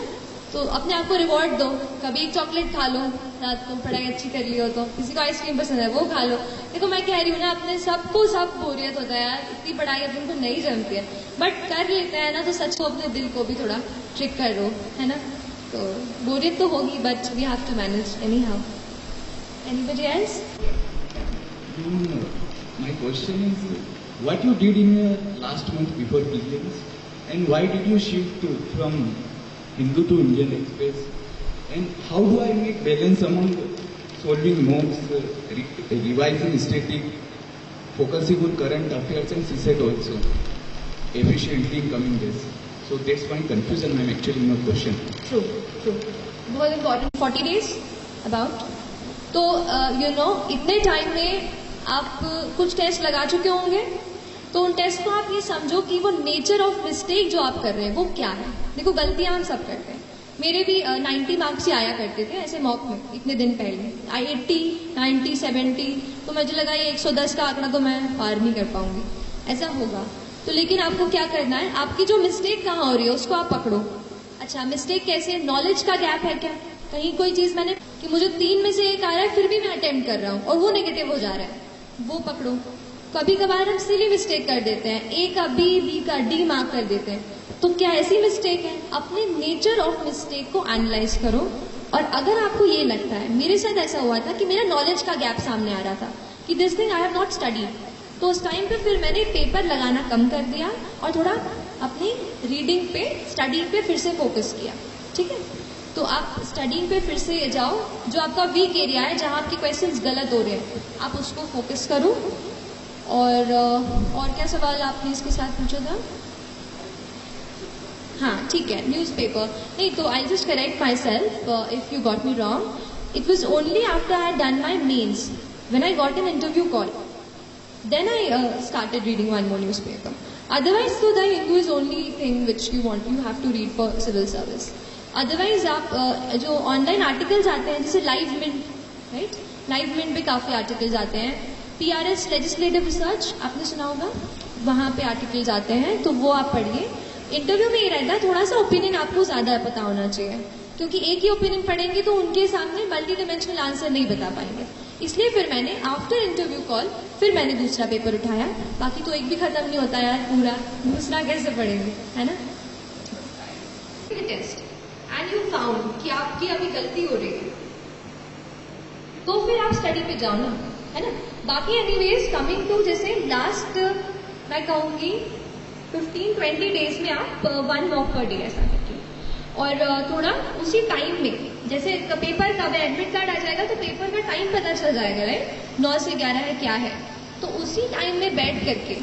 तो अपने आप को रिवॉर्ड दो, कभी एक चॉकलेट खा लो रात को, पढ़ाई अच्छी कर ली हो तो। किसी को आइसक्रीम पसंद है वो खा लो। देखो मैं कह रही हूँ ना, अपने सबको सब बोरियत होता है यार, इतनी पढ़ाई अपन को नहीं जमती है, बट कर लेते हैं ना, तो सच को अपने दिल को भी थोड़ा ट्रिक कर दो, है ना। तो बोरियत तो होगी, but we have to manage anyhow. Anybody else? My question is, what you did in last month before prelims, and why did you shift from Hindu to Indian Express, and how do I make balance among solving mocks, revising static, focusing on current affairs and CSET also efficiently in coming days? So that's my confusion. I'm actually in a question. True. बहुत important 40 days about. तो इतने time में आप कुछ test लगा चुके होंगे, तो उन टेस्ट को आप ये समझो कि वो नेचर ऑफ मिस्टेक जो आप कर रहे हैं वो क्या है। देखो गलतियां हम सब करते हैं, मेरे भी 90 मार्क्स ही आया करते थे ऐसे मॉक में इतने दिन पहले, 80, 90, 70, तो मुझे लगा ये 110 का आंकड़ा तो मैं पार नहीं कर पाऊंगी, ऐसा होगा। तो लेकिन आपको क्या करना है, आपकी जो मिस्टेक कहाँ हो रही है उसको आप पकड़ो। अच्छा मिस्टेक कैसे, नॉलेज का गैप है क्या, कहीं कोई चीज मैंने कि मुझे 3 में से 1 आ रहा है फिर भी मैं अटेम्प्ट कर रहा हूँ और वो नेगेटिव हो जा रहा है, वो पकड़ो। कभी कभार हम सिली मिस्टेक कर देते हैं, ए का बी, बी का डी मार्क कर देते हैं। तो क्या ऐसी मिस्टेक है? अपने नेचर ऑफ मिस्टेक को एनालाइज करो, और अगर आपको ये लगता है, मेरे साथ ऐसा हुआ था कि मेरा नॉलेज का गैप सामने आ रहा था कि this thing I have not studied, तो उस टाइम पे फिर मैंने पेपर लगाना कम कर दिया और थोड़ा अपनी रीडिंग पे, स्टडी पे फिर से फोकस किया। ठीक है, तो आप स्टडिंग पे फिर से जाओ, जो आपका वीक एरिया है, जहाँ आपके क्वेश्चंस गलत हो रहे हैं, आप उसको फोकस करो। और क्या सवाल आपने इसके साथ पूछा था? हाँ ठीक है, न्यूज़पेपर नहीं, तो I just correct myself if you got me wrong, it was only after I done my mains when I got an interview call, then I started reading one more newspaper. Otherwise, so the Hindu is only thing which you have to read for civil service. Otherwise, आप जो online articles आते हैं, जैसे Live Mint, right, Live Mint पे काफ़ी articles आते हैं। PRS legislative research आपने सुना होगा, वहाँ पे आर्टिकल्स आते हैं, तो वो आप पढ़िए। इंटरव्यू में ये रहता है, थोड़ा सा ओपिनियन आपको ज़्यादा पता होना चाहिए, क्योंकि एक ही ओपिनियन पढ़ेंगे तो उनके सामने मल्टी डिमेंशनल आंसर नहीं बता पाएंगे। इसलिए फिर मैंने आफ्टर इंटरव्यू कॉल फिर मैंने दूसरा पेपर उठाया। बाकी तो एक भी खत्म नहीं होता यार पूरा, दूसरा कैसे पढ़ेंगे, है ना। टेस्ट एंड यू फाउंड कि आपकी अभी गलती हो रही है, तो फिर आप स्टडी पे जाओ ना, है ना। बाकी एनीवेज कमिंग टू, जैसे लास्ट मैं कहूँगी 15-20 डेज में आप 1 वॉक पर डे ऐसा करके, और थोड़ा उसी टाइम में, जैसे पेपर कब है, एडमिट कार्ड आ जाएगा तो पेपर का टाइम पता चल जाएगा, राइट, 9 से 11 है क्या है, तो उसी टाइम में बैठ करके,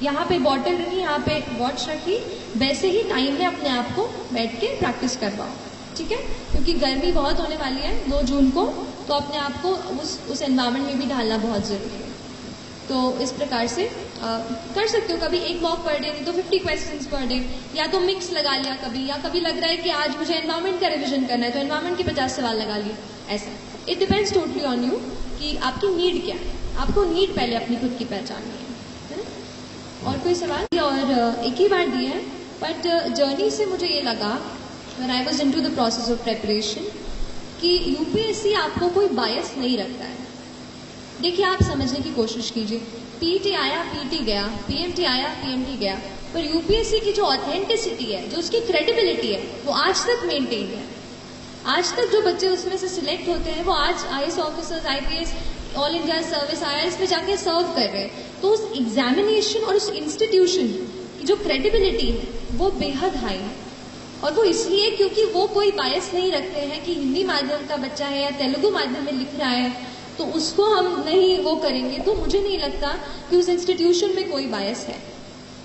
यहाँ पे बॉटल रखी, यहाँ पे वॉच रखी, वैसे ही टाइम में अपने आप को बैठ के प्रैक्टिस करवाओ। ठीक है, क्योंकि गर्मी बहुत होने वाली है 2 जून को, तो अपने आप को उस एनवायरमेंट में भी ढालना बहुत ज़रूरी है। तो इस प्रकार से कर सकते हो, कभी 1 मॉक पर डे, नहीं तो 50 क्वेश्चंस पर डे, या तो मिक्स लगा लिया कभी, या कभी लग रहा है कि आज मुझे एनवायरमेंट का रिवीजन करना है तो एनवायरमेंट के 50 सवाल लगा लिए, ऐसा। It depends totally on you कि आपकी नीड क्या है, आपको नीड पहले अपनी खुद की पहचाननी है ना। और कोई सवाल? और एक ही बार दिए हैं, बट जर्नी से मुझे ये लगा when I was into the process of preparation कि यूपीएससी आपको कोई बायस नहीं रखता है। देखिए, आप समझने की कोशिश कीजिए, पीटी आया, पीटी गया, पीएमटी आया, पीएमटी गया, पर यूपीएससी की जो ऑथेंटिसिटी है, जो उसकी क्रेडिबिलिटी है, वो आज तक मेंटेन है। आज तक जो बच्चे उसमें से सिलेक्ट होते हैं, वो आज IAS officers, IPS, all India service, IRS में जाके सर्व कर रहे हैं। तो उस एग्जामिनेशन और उस इंस्टीट्यूशन की जो क्रेडिबिलिटी है, वो बेहद हाई है, और वो इसलिए क्योंकि वो कोई बायस नहीं रखते हैं कि हिंदी माध्यम का बच्चा है या तेलुगु माध्यम में लिख रहा है तो उसको हम नहीं वो करेंगे। तो मुझे नहीं लगता कि उस इंस्टीट्यूशन में कोई बायस है।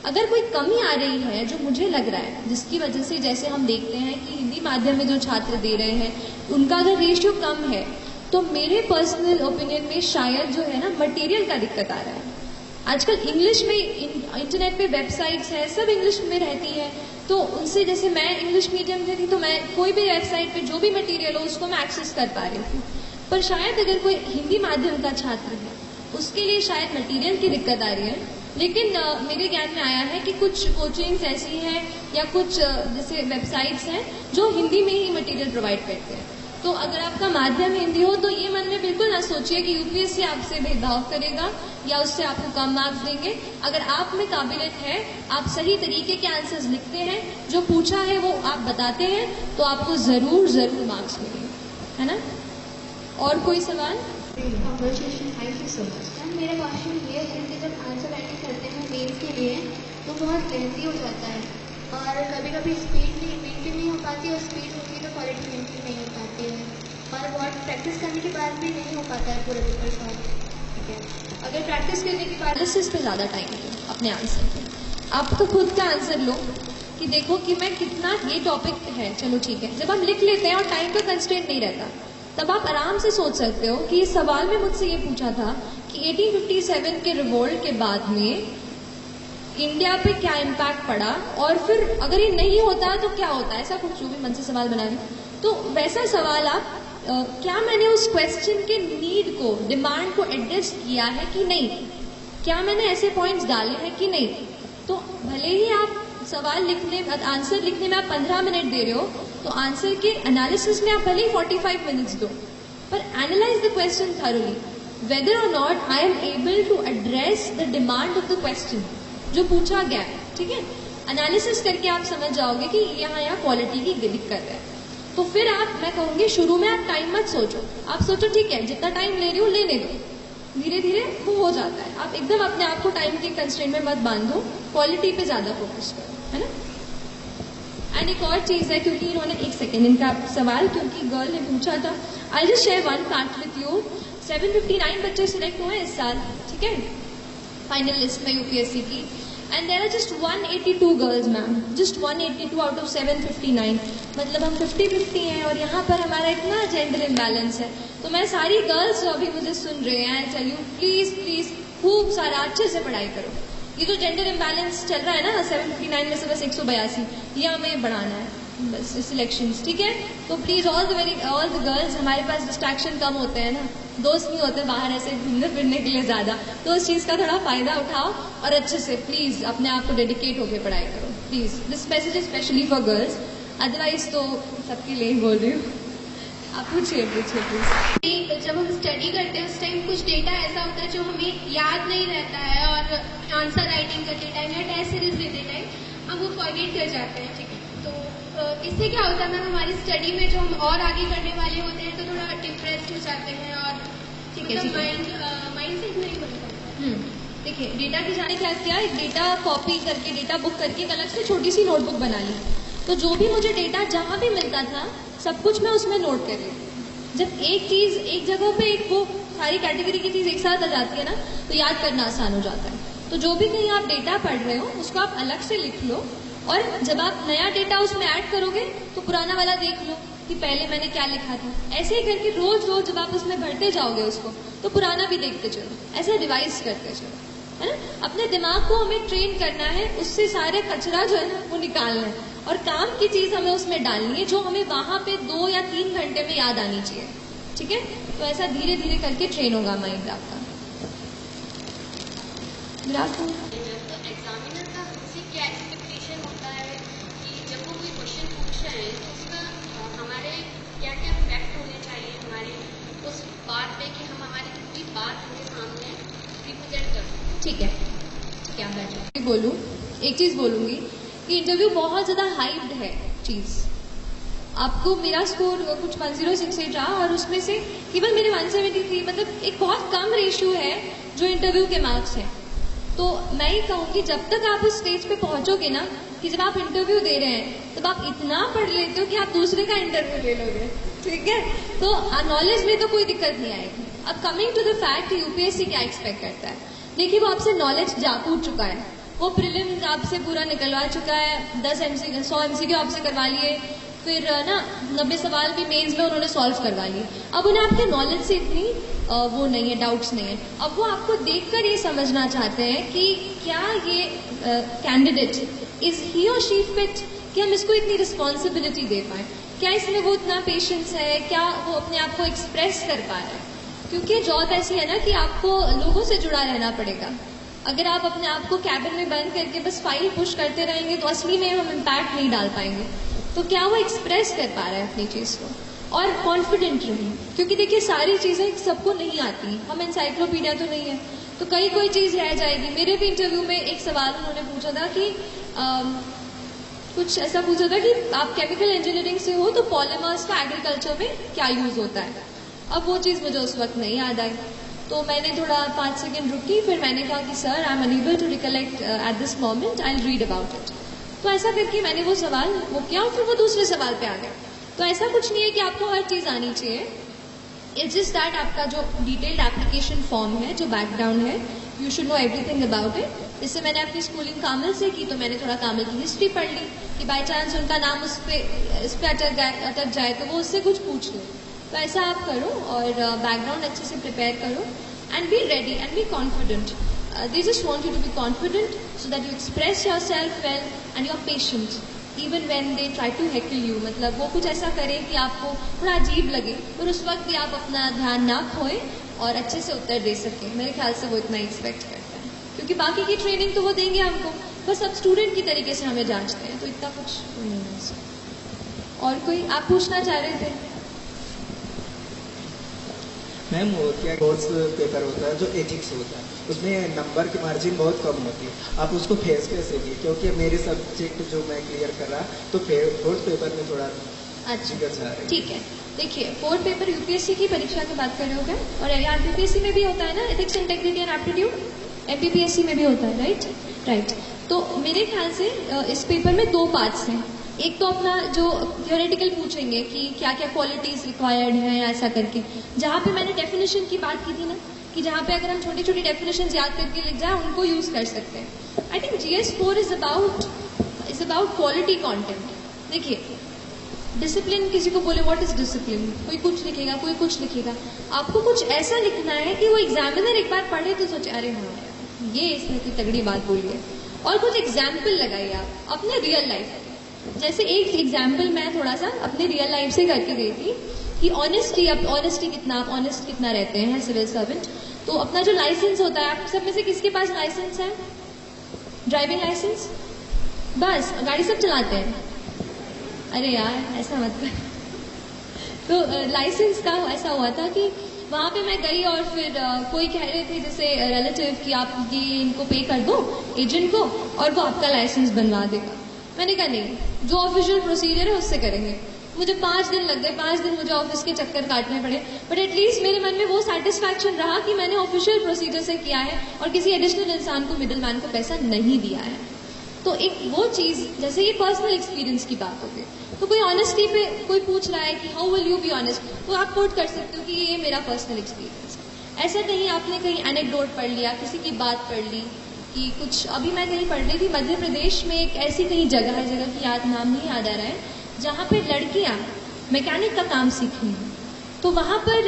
अगर कोई कमी आ रही है, जो मुझे लग रहा है, जिसकी वजह से जैसे हम देखते हैं कि हिंदी माध्यम में जो छात्र दे रहे हैं उनका अगर रेशियो कम है, तो मेरे पर्सनल ओपिनियन में शायद जो है ना, मटेरियल का दिक्कत आ रहा है। आजकल इंग्लिश में इंटरनेट पे वेबसाइट्स है, सब इंग्लिश में रहती है, तो उनसे, जैसे मैं इंग्लिश मीडियम से थी तो मैं कोई भी वेबसाइट पे जो भी मटेरियल हो उसको मैं एक्सेस कर पा रही थी। पर शायद अगर कोई हिंदी माध्यम का छात्र है, उसके लिए शायद मटेरियल की दिक्कत आ रही है। लेकिन मेरे ज्ञान में आया है कि कुछ कोचिंग्स ऐसी हैं या कुछ जैसे वेबसाइट्स हैं जो हिंदी में ही मटेरियल प्रोवाइड करते हैं। तो अगर आपका माध्यम हिंदी हो तो ये मन में बिल्कुल ना सोचिए कि यूपीएससी आपसे भेदभाव करेगा या उससे आपको कम मार्क्स देंगे। अगर आप में काबिलियत है, आप सही तरीके के आंसर्स लिखते हैं, जो पूछा है वो आप बताते हैं, तो आपको जरूर जरूर मार्क्स मिलेंगे, है ना। और कोई सवाल? Thank you so much. Ma'am, मेरा क्वेश्चन ये है कि जब आंसर राइटिंग करते हैं मेल के लिए तो बहुत लेंथी हो जाता है, और कभी कभी स्पीड मेंटेन नहीं हो पाती, और स्पीड होती है तो क्वालिटी मेंटेन नहीं हो पाती है, और बहुत प्रैक्टिस करने के बाद भी नहीं हो पाता है पूरे पेपर सॉल्व। ठीक है, अगर प्रैक्टिस करने के बाद एनालिसिस पे ज़्यादा टाइम दो अपने आंसर पे। आप तो खुद का आंसर लो कि देखो कि मैं कितना, ये टॉपिक है, चलो ठीक है। जब हम लिख लेते हैं और टाइम का कंस्ट्रेंट नहीं रहता, तब आप आराम से सोच सकते हो कि इस सवाल में मुझसे ये पूछा था कि 1857 के रिवोल्ट के बाद में इंडिया पे क्या इम्पैक्ट पड़ा, और फिर अगर ये नहीं होता तो क्या होता, ऐसा कुछ जो भी मन से सवाल बना रहे, तो वैसा सवाल आप क्या मैंने उस क्वेश्चन के नीड को, डिमांड को एड्रेस किया है कि नहीं, क्या मैंने ऐसे पॉइंट्स डाले हैं कि नहीं। तो भले ही आप सवाल लिखने, आंसर लिखने में आप 15 मिनट दे रहे हो, तो आंसर के एनालिसिस में आप भले ही 45 मिनट्स दो, पर analyse the question thoroughly. whether or not I am able to address the demand of the question जो पूछा गया है, ठीक है। एनालिसिस करके आप समझ जाओगे कि यहाँ क्वालिटी की दिक्कत है। तो फिर मैं कहूँगी शुरू में आप टाइम मत सोचो, आप सोचो ठीक है जितना टाइम ले रही हूँ लेने दो, धीरे धीरे वो हो जाता है। आप एकदम अपने आप को टाइम के कंस्ट्रेंट में मत बांधो, क्वालिटी पे ज्यादा फोकस करो, है ना। एंड एक और चीज है, क्योंकि इन्होंने एक सेकेंड इनका सवाल क्योंकि गर्ल ने पूछा था, I just share one fact with you. 759 बच्चे सिलेक्ट हुए इस साल, ठीक है, फाइनल लिस्ट में यूपीएससी की। And there are just 182 girls ma'am, just 182 out of 759, मतलब हम 50-50 हैं। और यहाँ पर हमारा इतना जेंडर इम्बैलेंस है। तो मैं सारी गर्ल्स जो अभी मुझे सुन रहे हैं, टेल यू प्लीज प्लीज खूब सारा अच्छे से पढ़ाई करो। ये जो जेंडर इम्बैलेंस चल रहा है ना 759 में से बस 182, ये हमें बढ़ाना है बस सिलेक्शंस, ठीक है। तो प्लीज ऑल द गर्ल्स, हमारे पास डिस्ट्रैक्शन कम होते हैं ना, दोस्त नहीं होते बाहर ऐसे घूमने फिरने के लिए ज्यादा, तो उस चीज का थोड़ा फायदा उठाओ और अच्छे से प्लीज अपने आप को डेडिकेट होकर पढ़ाई करो please. This message is specially for girls, otherwise तो सबके लिए ही बोल रही हूँ। आप पूछिए प्लीज। जब हम स्टडी करते हैं उस टाइम कुछ डेटा ऐसा होता है जो हमें याद नहीं रहता है, और आंसर राइटिंग करते टाइम या टेस्ट सीरीज देते टाइम हम वो फॉरगेट कर जाते हैं, ठीक है। तो इससे क्या होता है मैम, हमारी स्टडी में जो हम और आगे करने वाले होते हैं तो थोड़ा डिप्रेस्ड हो जाते हैं और माइंड सेट नहीं बनता। देखिए डेटा की जाने क्या किया, एक डेटा कॉपी करके डेटा बुक करके एक अलग से छोटी सी नोटबुक बना ली। तो जो भी मुझे डेटा जहाँ भी मिलता था सब कुछ मैं उसमें नोट कर लेती। जब एक चीज एक जगह पे एक वो सारी कैटेगरी की चीज एक साथ आ जाती है ना, तो याद करना आसान हो जाता है। तो जो भी कहीं आप डेटा पढ़ रहे हो उसको आप अलग से लिख लो, और जब आप नया डेटा उसमें ऐड करोगे तो पुराना वाला देख लो कि पहले मैंने क्या लिखा था। ऐसे ही करके रोज रोज जब आप उसमें भरते जाओगे उसको, तो पुराना भी देखते चलो, ऐसे रिवाइज करते चलो, है ना। अपने दिमाग को हमें ट्रेन करना है, उससे सारे कचरा जो है ना वो निकालना है, और काम की चीज हमें उसमें डालनी है जो हमें वहां पे 2 या 3 घंटे में याद आनी चाहिए, ठीक है। तो ऐसा धीरे धीरे करके ट्रेन होगा माइंड आपका। एग्जामिनर का हमसे क्या एक्सपेक्टेशन होता है कि जब वो कोई क्वेश्चन पूछ रहे हैं तो उसका हमारे क्या क्या फैक्ट होने चाहिए हमारे उस बात पे कि हम हमारी पूरी बात उनके सामने रिप्रेजेंट कर सकें, ठीक है। क्या मैं बोलूँ, एक चीज बोलूंगी कि इंटरव्यू बहुत ज्यादा हाइप्ड है चीज। आपको मेरा स्कोर कुछ 1068 रहा और उसमें से केवल मेरे 173, मतलब एक बहुत कम रेशियो है जो इंटरव्यू के मार्क्स हैं। तो मैं ही कहूँगी जब तक आप उस स्टेज पे पहुंचोगे ना कि जब आप इंटरव्यू दे रहे हैं तब आप इतना पढ़ लेते हो कि आप दूसरे का इंटरव्यू ले लोगे, ठीक है। तो नॉलेज में तो कोई दिक्कत नहीं आएगी। अब coming to the fact, UPSC क्या एक्सपेक्ट करता है, देखिए वो आपसे नॉलेज कूट चुका है, वो प्रीलिम्स आपसे पूरा निकलवा चुका है, 100 MCQ आपसे करवा लिए, फिर ना 90 सवाल भी मेंस में उन्होंने सॉल्व करवा लिए। अब उन्हें आपके नॉलेज से इतनी वो नहीं है, डाउट्स नहीं है। अब वो आपको देखकर ये समझना चाहते हैं कि क्या ये कैंडिडेट इज ही और शी फिट, कि हम इसको इतनी रिस्पॉन्सिबिलिटी दे पाए, क्या इसमें वो इतना पेशेंस है, क्या वो अपने आप को एक्सप्रेस कर पा रहा है। क्योंकि जॉब ऐसी है ना कि आपको लोगों से जुड़ा रहना पड़ेगा। अगर आप अपने आप को कैबिन में बंद करके बस फाइल पुश करते रहेंगे तो असली में हम इम्पैक्ट नहीं डाल पाएंगे। तो क्या वो एक्सप्रेस कर पा रहा है अपनी चीज को, और कॉन्फिडेंट रहिए, क्योंकि देखिए सारी चीजें सबको नहीं आती, हम एनसाइक्लोपीडिया तो नहीं है, तो कोई चीज रह जाएगी। मेरे भी इंटरव्यू में एक सवाल उन्होंने पूछा था कि कुछ ऐसा पूछा था कि आप केमिकल इंजीनियरिंग से हो तो पॉलीमर्स का एग्रीकल्चर में क्या यूज होता है। अब वो चीज मुझे उस वक्त नहीं याद आई, तो मैंने थोड़ा 5 सेकेंड रुकी, फिर मैंने कहा कि sir I am unable to recollect at this moment, I will read about it. तो ऐसा करके मैंने वो सवाल वो किया और फिर वो दूसरे सवाल पे आ गया। तो ऐसा कुछ नहीं है कि आपको हर चीज आनी चाहिए, इट्स जस्ट दैट आपका जो डिटेल्ड एप्लीकेशन फॉर्म है, जो बैकग्राउंड है, you should know everything about it. जैसे मैंने अपनी स्कूलिंग कामिल से की, तो मैंने थोड़ा कामिल की हिस्ट्री पढ़ ली कि बाई चांस उनका नाम इस पे अटक जाए तो वो उससे कुछ पूछ लो। तो ऐसा आप करो और बैकग्राउंड अच्छे से प्रिपेयर करो and be ready and be confident. They just want you to be confident so that you express yourself well and you're patient even when they try to heckle you। मतलब वो कुछ ऐसा करें कि आपको थोड़ा अजीब लगे, और उस वक्त भी आप अपना ध्यान ना खोएं और अच्छे से उत्तर दे सकें। मेरे ख्याल से वो इतना एक्सपेक्ट करते हैं, क्योंकि बाकी की ट्रेनिंग तो वो देंगे हमको, बस अब स्टूडेंट की तरीके से हमें जांचते हैं, तो इतना कुछ नहीं है। और कोई आप पूछना चाह रहे थे? मैम वो क्या कोर्स पेपर होता है जो एथिक्स होता है, उसमें नंबर की मार्जिन बहुत कम होती है, आप उसको फेस कैसे किए? क्योंकि मेरे सब्जेक्ट जो मैं क्लियर कर रहा तो फोर्थ पेपर में थोड़ा अच्छा ठीक है। देखिए, फोर्थ पेपर यूपीएससी की परीक्षा की बात कर रहे हो क्या? और एमपीपीएससी में भी होता है ना ethics, integrity and aptitude, MPPSC में भी होता है, राइट। तो मेरे ख्याल से इस पेपर में 2 पार्ट्स हैं। एक तो अपना जो थियोरेटिकल पूछेंगे कि क्या क्या क्वालिटीज रिक्वायर्ड हैं ऐसा करके, जहाँ पे मैंने डेफिनेशन की बात की थी ना कि जहाँ पे अगर हम छोटी छोटी डेफिनेशन याद करके लिख जाए उनको यूज कर सकते हैं। I think GS4 is about quality content. देखिए, डिसिप्लिन, किसी को बोले व्हाट इज डिसिप्लिन, कोई कुछ लिखेगा, कोई कुछ लिखेगा। आपको कुछ ऐसा लिखना है कि वो एग्जामिनर एक बार पढ़े तो सोचे अरे हाँ ये इसने तो तगड़ी बात बोली है, और कुछ एग्जाम्पल लगाइए आप अपने रियल लाइफ। जैसे एक एग्जाम्पल मैं थोड़ा सा अपने रियल लाइफ से करके गई थी कि ऑनेस्टी आप ऑनेस्ट कितना रहते हैं सिविल सर्वेंट। तो अपना जो लाइसेंस होता है, आप सब में से किसके पास लाइसेंस है? Driving licence? बस गाड़ी सब चलाते हैं? अरे यार ऐसा मत कर। तो लाइसेंस का ऐसा हुआ था कि वहां पे मैं गई और फिर कोई कह रहे थे जैसे रिलेटिव कि आप ये इनको पे कर दो एजेंट को और वो आपका लाइसेंस बनवा देगा। मैंने कहा नहीं, जो ऑफिशियल प्रोसीजर है उससे करेंगे। मुझे 5 दिन लग गए, 5 दिन मुझे ऑफिस के चक्कर काटने पड़े, बट एटलीस्ट मेरे मन में वो सेटिस्फैक्शन रहा कि मैंने ऑफिशियल प्रोसीजर से किया है और किसी एडिशनल इंसान को, मिडिल मैन को पैसा नहीं दिया है। तो एक वो चीज, जैसे ये पर्सनल एक्सपीरियंस की बात होगी, तो कोई ऑनेस्टी पे कोई पूछ रहा है कि how will you be honest, तो आप कोट कर सकते हो कि ये मेरा पर्सनल एक्सपीरियंस। ऐसा नहीं आपने कहीं एनेक्डोट पढ़ लिया, किसी की बात पढ़ ली कि कुछ। अभी मैं कहीं पढ़ रही थी मध्य प्रदेश में एक ऐसी कहीं जगह की नाम नहीं याद आ रहा है, जहाँ पे लड़कियां मैकेनिक का काम सीख रही हैं। तो वहां पर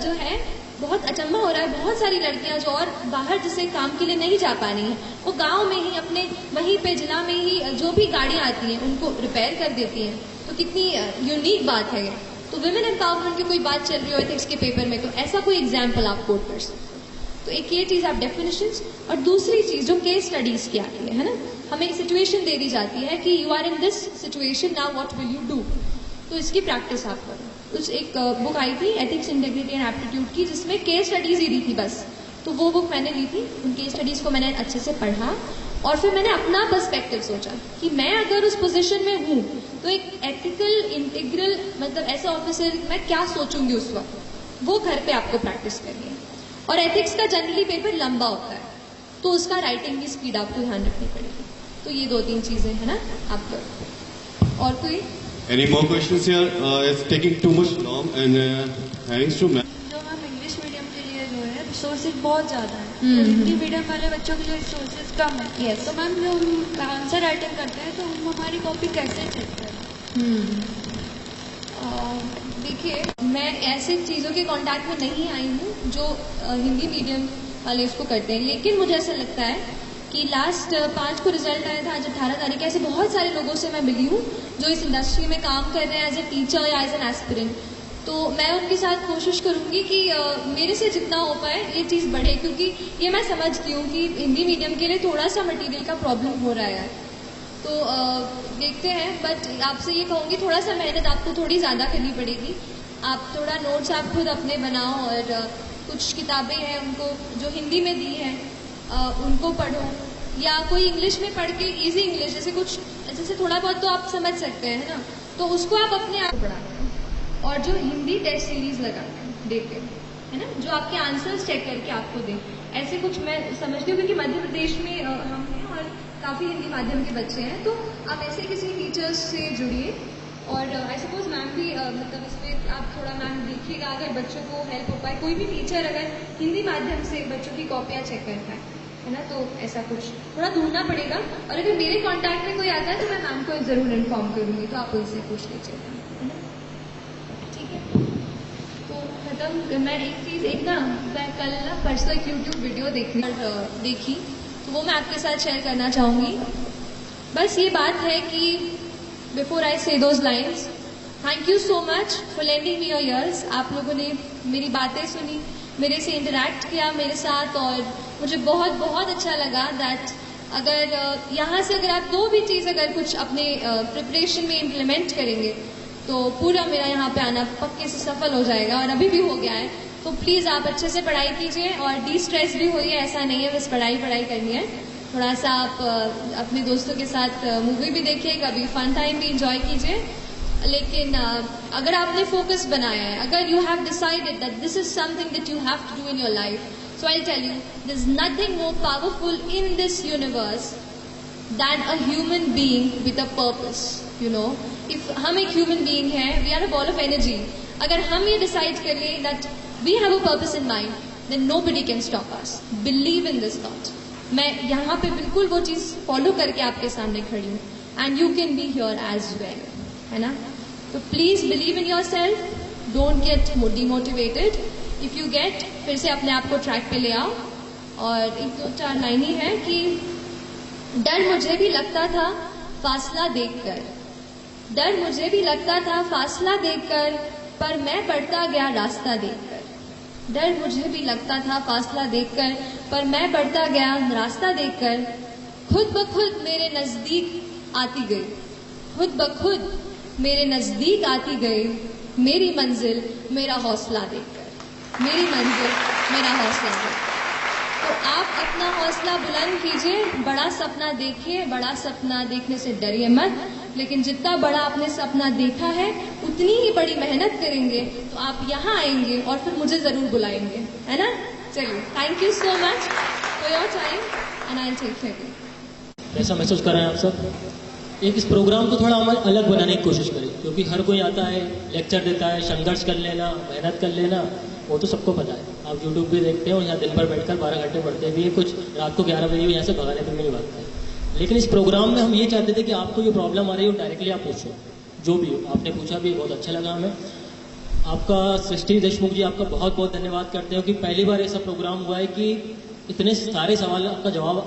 जो है बहुत अचंभा हो रहा है, बहुत सारी लड़कियां जो और बाहर जिसे काम के लिए नहीं जा पा रही हैं, वो गांव में ही अपने वहीं पे जिला में ही जो भी गाड़ियां आती हैं उनको रिपेयर कर देती हैं। तो कितनी यूनिक बात है ये। तो विमेन एम्पावरमेंट की कोई बात चल रही हो एथिक्स के पेपर में, तो ऐसा कोई एग्जाम्पल आप कोट कर सकते हो। तो एक ये चीज आप डेफिनेशंस, और दूसरी चीज जो केस स्टडीज की आती है ना, हमें सिचुएशन दे दी जाती है कि you are in this situation, now what will you do. तो इसकी प्रैक्टिस आप करो। कुछ एक बुक आई थी एथिक्स, इंटेग्रिटी एंड एप्टीट्यूड की, जिसमें केस स्टडीज ही दी थी बस। तो वो बुक मैंने ली थी, उन केस स्टडीज को मैंने अच्छे से पढ़ा और फिर मैंने अपना पर्सपेक्टिव सोचा कि मैं अगर उस पोजीशन में हूँ तो एक एथिकल इंटीग्रल मतलब ऐसा ऑफिसर मैं क्या सोचूंगी उस वक्त, वो घर पे आपको प्रैक्टिस करनी है। और एथिक्स का जनरली पेपर लंबा होता है, तो उसका राइटिंग की स्पीड आपको ध्यान रखनी पड़ेगी। तो ये 2-3 चीजें है ना आप करो। और कोई Any more questions here? It's taking too much long and thanks to ma'am. जो मैम इंग्लिश मीडियम के लिए जो है रिसोर्सेज बहुत ज़्यादा है, तो हिंदी मीडियम वाले बच्चों के लिए रिसोर्सेज कम है। Yes. तो मैम जो हम आंसर राइटिंग करते हैं तो हम हमारी कॉपी कैसे चेक करें? देखिए, मैं ऐसे चीज़ों के कांटेक्ट में नहीं आई हूँ जो हिंदी मीडियम वाले उसको करते हैं, लेकिन मुझे ऐसा लगता है कि लास्ट 5 को रिजल्ट आया था, आज 18 तारीख, ऐसे बहुत सारे लोगों से मैं मिली हूँ जो इस इंडस्ट्री में काम कर रहे हैं एज ए टीचर या एज एन एस्पिरेंट। तो मैं उनके साथ कोशिश करूंगी कि मेरे से जितना हो पाए ये चीज़ बढ़े, क्योंकि ये मैं समझती हूँ कि हिंदी मीडियम के लिए थोड़ा सा मटेरियल का प्रॉब्लम हो रहा है। तो देखते हैं, बट आपसे ये कहूँगी थोड़ा सा मेहनत आपको थोड़ी ज़्यादा करनी पड़ेगी। आप थोड़ा नोट्स आप खुद अपने बनाओ और कुछ किताबें हैं उनको जो हिंदी में दी हैं उनको पढ़ो, या कोई इंग्लिश में पढ़ के इजी इंग्लिश जैसे थोड़ा बहुत तो आप समझ सकते हैं ना, तो उसको आप अपने आप पढ़ाते हैं। और जो हिंदी टेस्ट सीरीज लगाते हैं देते हैं है ना, जो आपके आंसर्स चेक करके आपको दें, ऐसे कुछ मैं समझती हूँ। क्योंकि मध्य प्रदेश में हम हैं और काफ़ी हिंदी माध्यम के बच्चे हैं, तो आप ऐसे किसी टीचर्स से जुड़िए। और आई सपोज मैम भी मतलब इस पर आप थोड़ा मैम देखिएगा, अगर बच्चों को हेल्प हो पाए, कोई भी टीचर अगर हिंदी माध्यम से बच्चों की कॉपियाँ चेक करता है ना, तो ऐसा कुछ थोड़ा ढूंढना पड़ेगा। और अगर मेरे कांटेक्ट में कोई आता है तो मैं मैम को ज़रूर इन्फॉर्म करूँगी, तो आप उनसे पूछ लीजिएगा, है ना। ठीक है, तो खत्म। मैं एक ना मैं कल ना परसों एक यूट्यूब वीडियो देखी, तो वो मैं आपके साथ शेयर करना चाहूँगी। बस ये बात है कि बिफोर आई से those lines, thank you so much for lending me your ears. आप लोगों ने मेरी बातें सुनी, मेरे से इंटरेक्ट किया मेरे साथ, और मुझे बहुत बहुत अच्छा लगा दैट अगर यहाँ से अगर आप 2 भी चीज़ अगर कुछ अपने प्रिपरेशन में इम्प्लीमेंट करेंगे तो पूरा मेरा यहाँ पे आना पक्के से सफल हो जाएगा, और अभी भी हो गया है। तो प्लीज़ आप अच्छे से पढ़ाई कीजिए और डी स्ट्रेस भी होइए, ऐसा नहीं है बस पढ़ाई करनी है। थोड़ा सा आप अपने दोस्तों के साथ मूवी भी देखिए, कभी फन टाइम भी इंजॉय कीजिए। लेकिन अगर आपने फोकस बनाया है, अगर you have decided that this is something that you have to do in your life, so I tell you there is nothing more powerful in this universe than a human being with a purpose. You know, if हम एक human being है, we are a ball of energy. अगर हम ये decide कर ले that we have a purpose in mind, then nobody can stop us. Believe in this thought. मैं यहाँ पे बिल्कुल वो चीज़ फॉलो करके आपके सामने खड़ी हूँ, and you can be here as well, है ना? तो please believe in yourself, don't get demotivated. If you get, फिर से अपने आप को ट्रैक पे ले आओ। और एक दो चार लाइन ही है कि डर मुझे भी लगता था फासला देखकर, डर मुझे भी लगता था फासला देखकर, पर मैं बढ़ता गया रास्ता देखकर। डर मुझे भी लगता था फासला देखकर, पर मैं बढ़ता गया रास्ता देखकर। खुद ब खुद मेरे नजदीक आती गई, खुद ब खुद मेरे नजदीक आती गई, मेरी मंजिल मेरा हौसला देखकर, मेरी मंजिल मेरा हौसला देखकर। तो आप अपना हौसला बुलंद कीजिए, बड़ा सपना देखिए। बड़ा सपना देखने से डरिए मत, लेकिन जितना बड़ा आपने सपना देखा है उतनी ही बड़ी मेहनत करेंगे तो आप यहाँ आएंगे और फिर मुझे जरूर बुलाएंगे, है ना? चलिए, thank you so much for your time and I will take care. कैसा महसूस कर रहे हैं आप सब? एक इस प्रोग्राम को थोड़ा हम अलग बनाने की कोशिश करें, क्योंकि हर कोई आता है, लेक्चर देता है, संघर्ष कर लेना, मेहनत कर लेना, वो तो सबको पता है। आप यूट्यूब भी देखते हैं और यहाँ दिन भर बैठकर 12 घंटे पढ़ते भी हैं, कुछ रात को 11 बजे भी यहाँ से भगाने पर नहीं भागते हैं। लेकिन इस प्रोग्राम में हम ये चाहते थे कि आपको जो प्रॉब्लम आ रही है वो डायरेक्टली आप पूछो, जो भी हो। आपने पूछा भी, बहुत अच्छा लगा हमें। आपका सृष्टि देशमुख जी, आपका बहुत बहुत धन्यवाद करते हो कि पहली बार ऐसा प्रोग्राम हुआ है कि इतने सारे सवाल का जवाब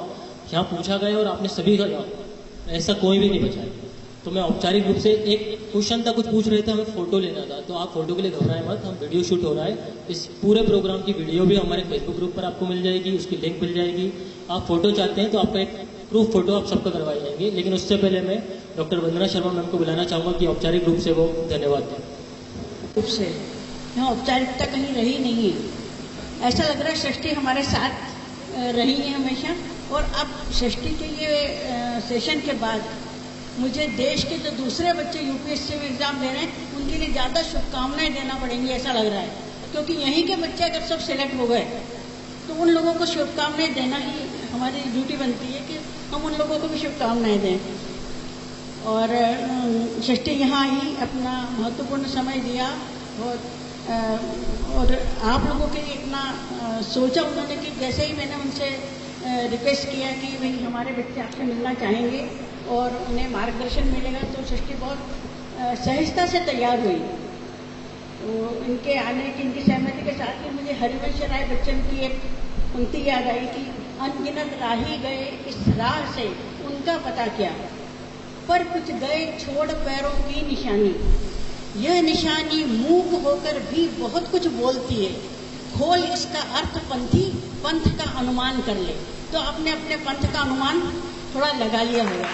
यहाँ पूछा गया और आपने सभी का जवाब, ऐसा कोई भी नहीं बचा है। तो मैं औपचारिक रूप से एक क्वेश्चन था, कुछ पूछ रहे थे, हमें फोटो लेना था, तो आप फोटो के लिए घबराएं मत, हम वीडियो शूट हो रहा है। इस पूरे प्रोग्राम की वीडियो भी हमारे फेसबुक ग्रुप पर आपको मिल जाएगी, उसकी लिंक मिल जाएगी। आप फोटो चाहते हैं तो आपका एक प्रूफ फोटो आप सबका करवाई जाएंगे। लेकिन उससे पहले मैं डॉक्टर वंदना शर्मा मैम को बुलाना चाहूँगा कि औपचारिक रूप से वो धन्यवाद दें। रूप से यहाँ औपचारिकता कहीं रही नहीं है। ऐसा लग रहा है सृष्टि हमारे साथ रही है हमेशा। और अब सृष्टि के ये सेशन के बाद मुझे देश के जो दूसरे बच्चे यूपीएससी में एग्जाम दे रहे हैं उनके लिए ज़्यादा शुभकामनाएं देना पड़ेंगी, ऐसा लग रहा है। क्योंकि यहीं के बच्चे अगर सब सिलेक्ट हो गए तो उन लोगों को शुभकामनाएं देना ही हमारी ड्यूटी बनती है कि हम उन लोगों को भी शुभकामनाएं दें। और सृष्टि यहाँ आई, अपना महत्वपूर्ण समय दिया और आप लोगों के लिए इतना सोचा उन्होंने कि जैसे ही मैंने उनसे रिक्वेस्ट किया कि भाई हमारे बच्चे आपसे मिलना चाहेंगे और उन्हें मार्गदर्शन मिलेगा, तो सृष्टि बहुत सहजता से तैयार हुई। तो इनके आने की, इनकी सहमति के साथ ही मुझे हरिवंश राय बच्चन की एक पंक्ति याद आई कि अनगिनत राही गए इस राह से उनका पता क्या, पर कुछ गए छोड़ पैरों की निशानी, यह निशानी मूक होकर भी बहुत कुछ बोलती है, खोल इसका अर्थ पंथी पंथ का अनुमान कर ले। तो आपने अपने पंथ का अनुमान थोड़ा लगा लिया होगा।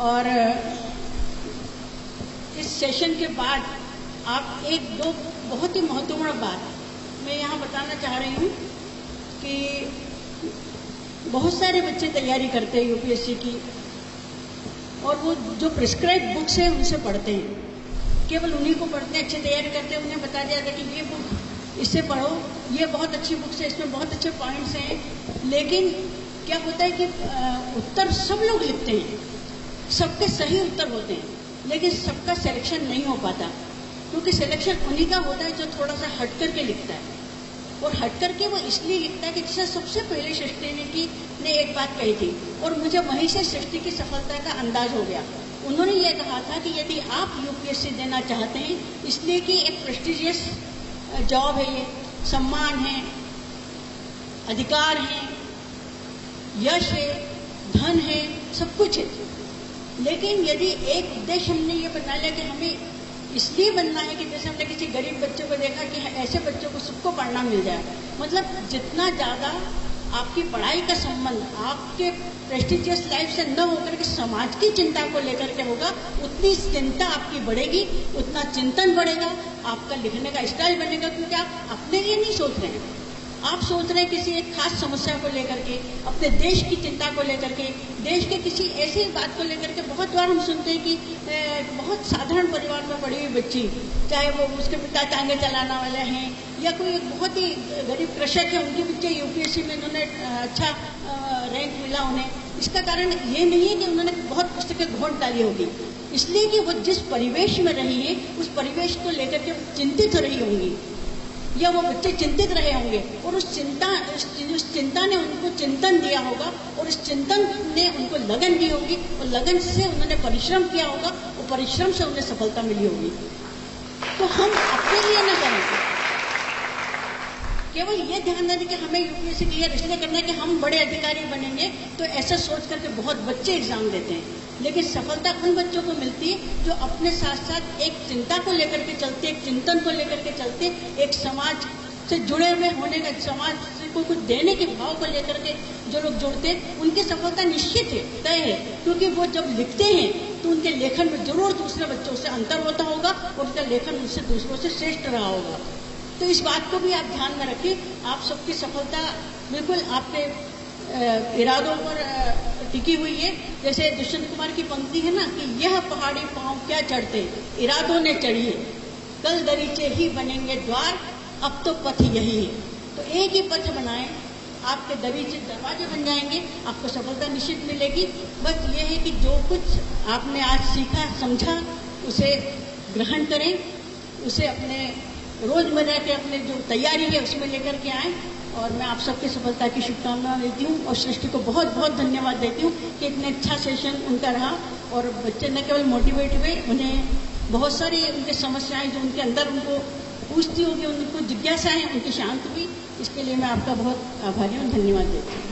और इस सेशन के बाद आप एक दो बहुत ही महत्वपूर्ण बात मैं यहाँ बताना चाह रही हूँ कि बहुत सारे बच्चे तैयारी करते हैं यूपीएससी की और वो जो प्रिस्क्राइब बुक्स है उनसे पढ़ते हैं, केवल उन्हीं को पढ़ते हैं, अच्छी तैयारी करते हैं। उन्हें बता दिया जाता है कि ये बुक इससे पढ़ो, ये बहुत अच्छी बुक्स है, इसमें बहुत अच्छे पॉइंट्स हैं। लेकिन क्या होता है कि उत्तर सब लोग लिखते हैं, सबके सही उत्तर होते हैं, लेकिन सबका सिलेक्शन नहीं हो पाता, क्योंकि सिलेक्शन उन्हीं का होता है जो थोड़ा सा हट करके लिखता है। और हट करके वो इसलिए लिखता है कि जैसे सबसे पहले सृष्टि ने एक बात कही थी और मुझे वहीं से सृष्टि की सफलता का अंदाज हो गया। उन्होंने ये कहा था कि यदि आप यूपीएससी देना चाहते हैं, इसलिए कि एक प्रेस्टिजियस जॉब है, ये सम्मान है, अधिकार है, यश है, धन है, सब कुछ है। लेकिन यदि एक उद्देश्य हमने ये बना लिया कि हमें इसलिए बनना है कि जैसे हमने किसी गरीब बच्चों को देखा कि ऐसे बच्चों को सबको पढ़ना मिल जाए, मतलब जितना ज़्यादा आपकी पढ़ाई का संबंध आपके प्रेस्टिजियस लाइफ से न होकर के समाज की चिंता को लेकर के होगा, उतनी चिंता आपकी बढ़ेगी, उतना चिंतन बढ़ेगा, आपका लिखने का स्टाइल बनेगा, क्योंकि आप अपने लिए नहीं सोच रहे हैं, आप सोच रहे हैं किसी एक खास समस्या को लेकर के, अपने देश की चिंता को लेकर के, देश के किसी ऐसी बात को लेकर के। बहुत बार हम सुनते हैं कि बहुत साधारण परिवार में पड़ी हुई बच्ची, चाहे वो उसके पिता टांगे चलाने वाले हैं या कोई बहुत ही गरीब कृषक है, उनके बच्चे यूपीएससी में उन्होंने अच्छा रैंक मिला उन्हें। इसका कारण ये नहीं है कि उन्होंने बहुत पुस्तकें घोंट डाली होगी, इसलिए कि वो जिस परिवेश में रही है उस परिवेश को लेकर के चिंतित रही होंगी या वो बच्चे चिंतित रहे होंगे, और उस चिंता ने उनको चिंतन दिया होगा, और उस चिंतन ने उनको लगन दी होगी, और लगन से उन्होंने परिश्रम किया होगा, और परिश्रम से उन्हें सफलता मिली होगी। तो हम अपने लिए न करें, केवल ये ध्यान दें कि हमें यूपीएससी क्लियर इसलिए करना है कि हम बड़े अधिकारी बनेंगे, तो ऐसा सोच करके बहुत बच्चे एग्जाम देते हैं, लेकिन सफलता उन बच्चों को मिलती है जो अपने साथ साथ एक चिंता को लेकर के चलते, एक चिंतन को लेकर के चलते, एक समाज से जुड़े हुए होने का, समाज को कुछ देने के भाव को लेकर के जो लोग जुड़ते हैं, उनकी सफलता निश्चित है, तय है, क्योंकि वो जब लिखते हैं तो उनके लेखन में जरूर दूसरे बच्चों से अंतर होता होगा और उनका लेखन उनसे दूसरों से श्रेष्ठ रहा होगा। तो इस बात को भी आप ध्यान में रखिए। आप सबकी सफलता बिल्कुल आपके इरादों पर टिकी हुई है। जैसे दुष्यंत कुमार की पंक्ति है ना कि यह पहाड़ी पांव क्या चढ़ते, इरादों ने चढ़ी है, कल दरीचे ही बनेंगे द्वार, अब तो पथ यही है। तो एक ही पथ बनाएं, आपके दरीचे दरवाजे बन जाएंगे, आपको सफलता निश्चित मिलेगी। बस ये है कि जो कुछ आपने आज सीखा समझा उसे ग्रहण करें, उसे अपने रोजमर्रा के अपने जो तैयारी है उसमें लेकर के आएं, और मैं आप सबकी सफलता की शुभकामनाएं देती हूँ और सृष्टि को बहुत बहुत धन्यवाद देती हूँ कि इतने अच्छा सेशन उनका रहा, और बच्चे न केवल मोटिवेट हुए, उन्हें बहुत सारी उनकी समस्याएं जो उनके अंदर उनको पूछती होगी, उनको जिज्ञासा है, उनकी शांत हुई। इसके लिए मैं आपका बहुत आभारी हूँ, धन्यवाद देती हूँ।